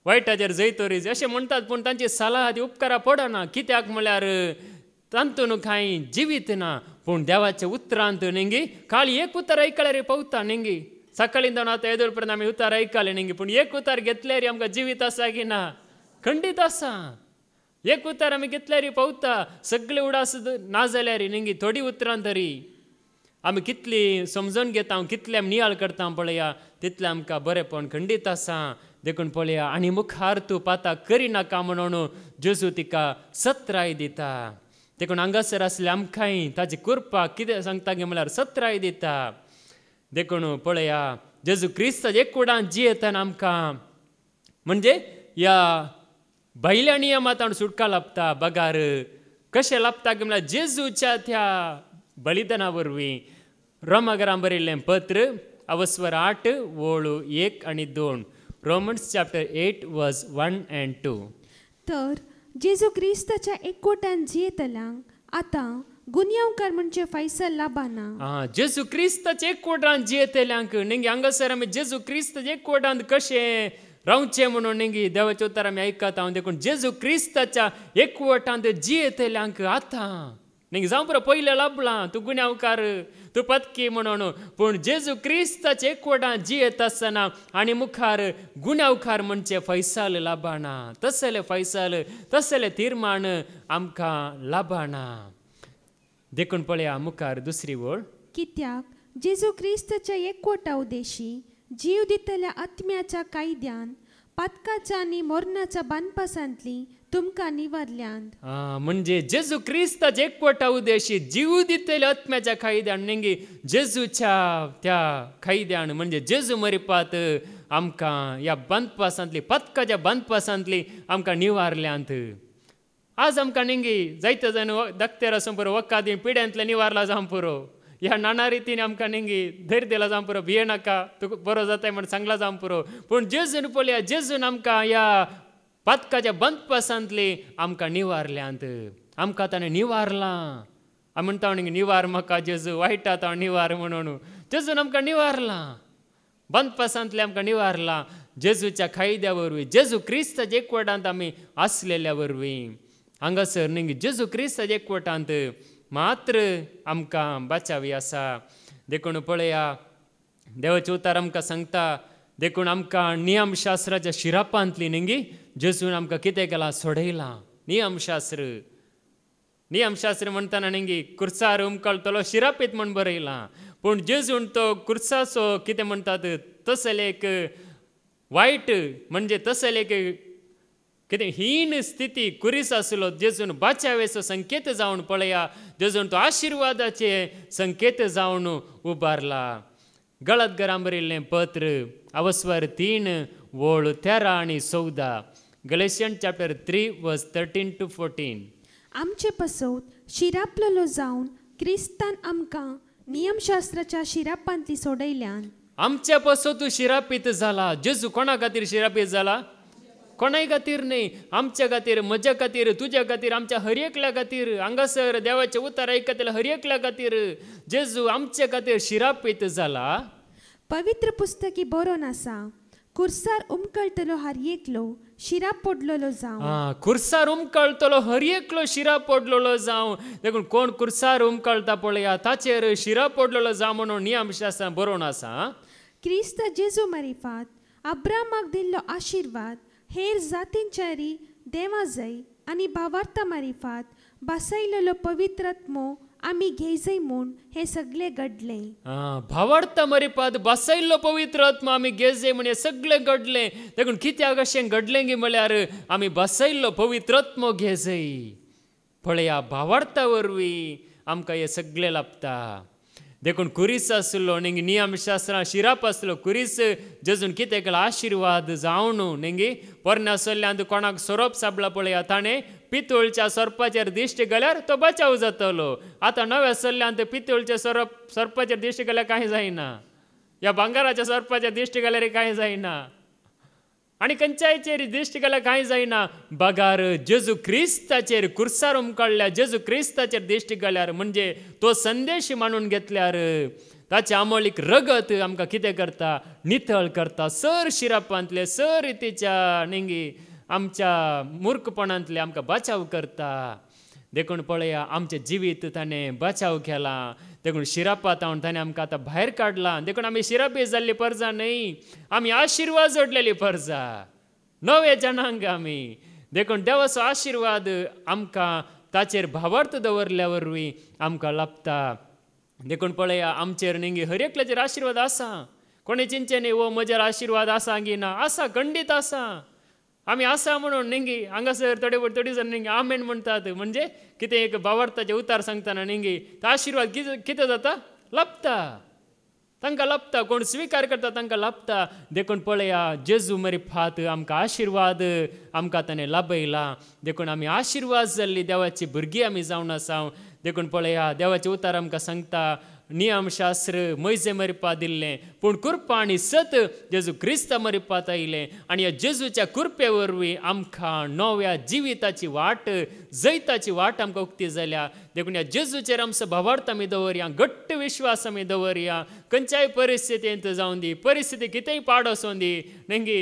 वायटाचेर जैतोरीच अशें म्हणटात, पूण तांची सलाह ती उपकारा पडना. कित्याक म्हळ्यार तांतून कांय जिवीत ना. पूण देवाच्या उतरांत नेंगी खाली एक उतर आयकल्यार पावता नेंगी. सकाळीं जावन आतां येदोळ पर्यंत आमी उतार आयकले नेंगी, पूण एक उतार घेतल्यार आमकां जिवीत आसा की ना? खंडीत आसा. एक उतार आमी घेतल्यार पावता. सगळे उडास ना जाल्यार नेंगी थोडी उतरां तरी आमी कितली समजून घेता, कितले आमी नियाळ करता पळया, तितलें आमकां बरेंपण खंडीत आसा. देखून पळया, आनी मुखार तूं पाता करिनाका म्हणून जेजू तिका सत्राय दिता. देखून हांगासर आसले आमकांय ताची कृपा कितें सांगता गे म्हळ्यार सत्राय दिता. देखून पळया, जेजू क्रिस्त एकवटान जियेतना आमकां म्हणजे ह्या भायल्या नियमांत सुटका लाभता. बगार कशें लाभता गे म्हळ्यार जेजूच्या त्या बलिदाना वरवीं. रोमागरां बरयल्लें पत्र अवस्वर 8 वळू 1 आनी 2. रोमन्स चॅप्टर 8 वर्स 1 and 2.
तर जेजू क्रिस्ताच्या एकवटान जियेतल्यांक आतां गुन्यांवकार म्हणजे फैसल लाबाना.
जेजू क्रिस्ताच्या एकवटान जियेतल्यांक नेंगी हांगासर आमी जेजू क्रिस्त एकवटान कशें रावचें म्हणून नेंगी देवाचें उतर आमी आयकता. हांव देखून जेजू क्रिस्ताच्या एकवटांत जियेतल्यांक आतां नेंगी जावं पुरो पयलें लाभलां तूं गुन्यांवकार तूं पत्की म्हणून, पूण जेजू क्रिस्ताच्या एकवटान जियेत आसतना आनी मुखार गुन्यांवकार म्हणचे फैसल लाभना. तसले फैसल तसले तीर्मान आमकां लाभना. देखून पळया मुखार दुसरी वळ.
कित्याक जेजू क्रिस्ताच्या एकवटा उदेशी जीव दितल्या आत्म्याच्या कायद्यान पातकाच्या आनी मोरणाच्या बांदपासांतली तुमकां निवारल्यांत.
म्हणजे जेजू क्रिस्ताच्या एकवटा उदेशी जीव दितल्या आत्म्याच्या कायद्यान नेंगी जेजूच्या त्या कायद्यान म्हणजे जेजू मरिपात आमकां ह्या बांदपासांतली पातकाच्या बांदपासांतली आमकां निवारल्यांत. आज आमकां नेंगी जायते जाण धाकटेर आसूं पुरो वखदी पिड्यांतले निवारला जावं पुरो. ह्या नाना रितीन आमकां नेंगी धैर्य दिला जावं पुरो. भिये नाका तुका बरो जाताय म्हण सांगला जावं पुरो. पूण जेजून पळया, जेजून आमकां ह्या पातकाच्या बंदपासांतली आमकां निवारल्यांत. आमकां ताणें निवारलां. आमी म्हणटा न्ही निवार म्हाका जेजू, वायटात हांव निवार म्हणून. जेजून आमकां निवारलां. बंदपासांतले आमकां निवारलां. जेजूच्या कायद्या वरवीं, जेजू क्रिस्ताच्या एकवटांत आमी आसलेल्या वरवीं. हांगासर नेंगी जेजू क्रिस्ताच्या एकवटांत मात्र आमकां बाचावी आसा. देखून पळया, देवाचें उतर आमकां सांगता, देखून आमकां नियमशास्त्राच्या शिरापांतली नेंगी जेजून आमकां कितें केलां सोडयलां. नियमशास्त्र म्हणटाना नेंगी कुर्सार उमकळटलो शिरापीत म्हण बरयलां. पूण जेजून तो कुर्साचो कितें म्हणटात तसले एक वायट म्हणजे तसले एक कितें हीन स्थिती कुरीस आसलो जेजून बाचावेचो संकेत जावन पळया, जेजून तो आशिर्वादाचे संकेत जावन उबारला. गळत घरां बरयल्लें पत्र अवस्वर 3 वळ 13 आनी 14. गलेशियन चॅप्टर 3 वर्स 13 to 14.
आमचे पसोत शिरापलेलो जावन क्रिस्तान आमकां नियमशास्त्राच्या शिरापांतली सोडयल्यान.
आमच्या पसोत तूं शिरापीत जाला. जेजू कोणा खातीर शिरापीत जाला? कोणाय खातीर न्ही. आमच्या खातीर, म्हज्या खातीर, तुज्या खातीर, आमच्या हर एकल्या खातीर. हांगासर देवाचें उतर आयकतल्या हर एकल्या खातीर जेजू आमच्या खातीर शिरापीत जाला.
पवित्र पुस्तकी बरोवन आसा, कुर्सार उमकळटलो हर एकलो शिराप पडलेलो जावं.
कुर्सार उमकळटलो हर एकलो शिराप पडलेलो जावं. देखून कोण कुर्सार उमकळटा पळया ताचेर शिराप पडलेलो जावं म्हणून नियमशास्त्रांत बरोवन आसा.
क्रिस्त जेजू मरिफात अब्रामाक दिल्लो आशिर्वाद हेर जातींच्यारी देवा जाय आनी भावार्था मारिफात बसयलेलो पवित्रात्मो आमी घेजय म्हूण हे सगळे घडले.
भावार्था मरिपात बसयल्लो पवित्र आत्मा आमी घेजय म्हण हे सगळे घडले. देखून कित्याक अशें घडलें गे म्हळ्यार आमी बसयल्लो पवित्र आत्मो घेजय. पळया, भावार्था वरवीं आमकां हे सगळे लाभता. देखून कुरीस आसलो नेंगी नियमशास्त्रां शिराप आसलो कुरीस जेजून कितें केलां आशिर्वाद जावन नेंगी पोरण्या सल्ल्यांत कोणाक सोरोप साबला पळया ताणें पितूळच्या सर्पाचेर दिश्टी घाल्यार तो बचाव जातलो. आतां नव्या सल्ल्यांत पितूळच्या सर्पाचेर दिश्टी घाल्यार कांय जायना. ह्या भांगाराच्या सर्पाचेर दिश्टी घाल्यार कांय जायना. आनी खंयच्याचेर दिश्टी घाल्यार कांय जायना. बगार जेजू क्रिस्ताचेर कुर्सार उमकळ्ळ्या जेजू क्रिस्ताचेर दिश्टी घाल्यार म्हणजे तो संदेश मानून घेतल्यार ताचे आमोलीक रगत आमकां कितें करता नितळ करता सर शिरापांतले सर रितीच्या निंगी आमच्या मूर्खपणांतले आमकां बचाव करता देखून पळया आमचें जिवीत ताणें बचाव केला देखून शिरापात हांव ताणें आमकां आतां भायर काडला देखून आमी शिरापी जाल्ली परजा न्हय आमी आशिर्वाद जोडलेली परजा नवे जनांग आमी देखून देवाचो आशिर्वाद आमकां ताचेर भावार्थ दवरल्या वरवीं आमकां लाभता देखून पळया आमचेर निंगी हर एकल्याचेर आशिर्वाद आसा कोणी चिंचे न्ही वो म्हजेर आशिर्वाद आसा की ना आसा खंडीत आसा आमी आसा म्हणून निंगी हांगासर थोडे जण निंगी आमेन म्हणटात म्हणजे कितें एक भावार्थाचे उतार सांगतना निंगी तो आशिर्वाद कितें जाता लाभता तांकां लाभता कोण स्विकार करता तांकां लाभता देखून पळया जेजू मरी फात आमकां आशिर्वाद आमकां ताणें लाभयला देखून आमी आशिर्वाद जाल्ली देवाची भुरगीं आमी जावन आसा देखून पळया देवाचें उतार आमकां सांगता नियमशास्त्र मैजे मरिपा दिल्लें पूण कृपा आनी सत जेजू क्रिस्ता मरिपात आयलें आनी ह्या जेजूच्या कृपे वरवीं आमकां नव्या जिविताची वाट जैताची वाट आमकां उक्ती जाल्या देखून ह्या जेजूचेर आमचो भावार्थ आमी दवरया घट्ट विश्वास आमी दवरया खंयच्याय परिस्थितींत जावं दी परिस्थिती कितेंय पाड आसूं दी नेंगी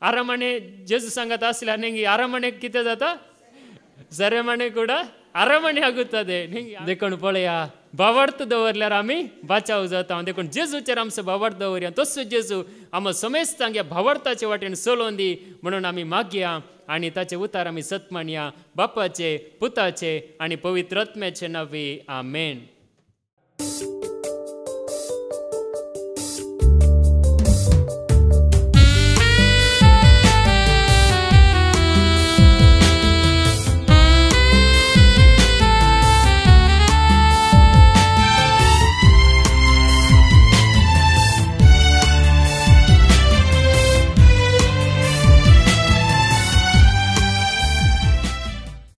आरामाणे जेजू सांगत आसल्यार नेंगी आरामाणे कितें जाता सरेमाणे कुडा आरामाणे आगुತ್ತದೆ देखून पळया भावार्थ दवरल्यार आमी बचाव जाता देखून जेजूचेर आमचो भावार्थ दवरया तसो जेजू आमकां समेस्तांक ह्या भावार्थाचे वाटेन चलोवन दी म्हणून आमी मागया आनी ताचे उतार आमी सतमानया बापाचे पुताचे आनी पवित्र आत्म्याचे नांवी आमेन.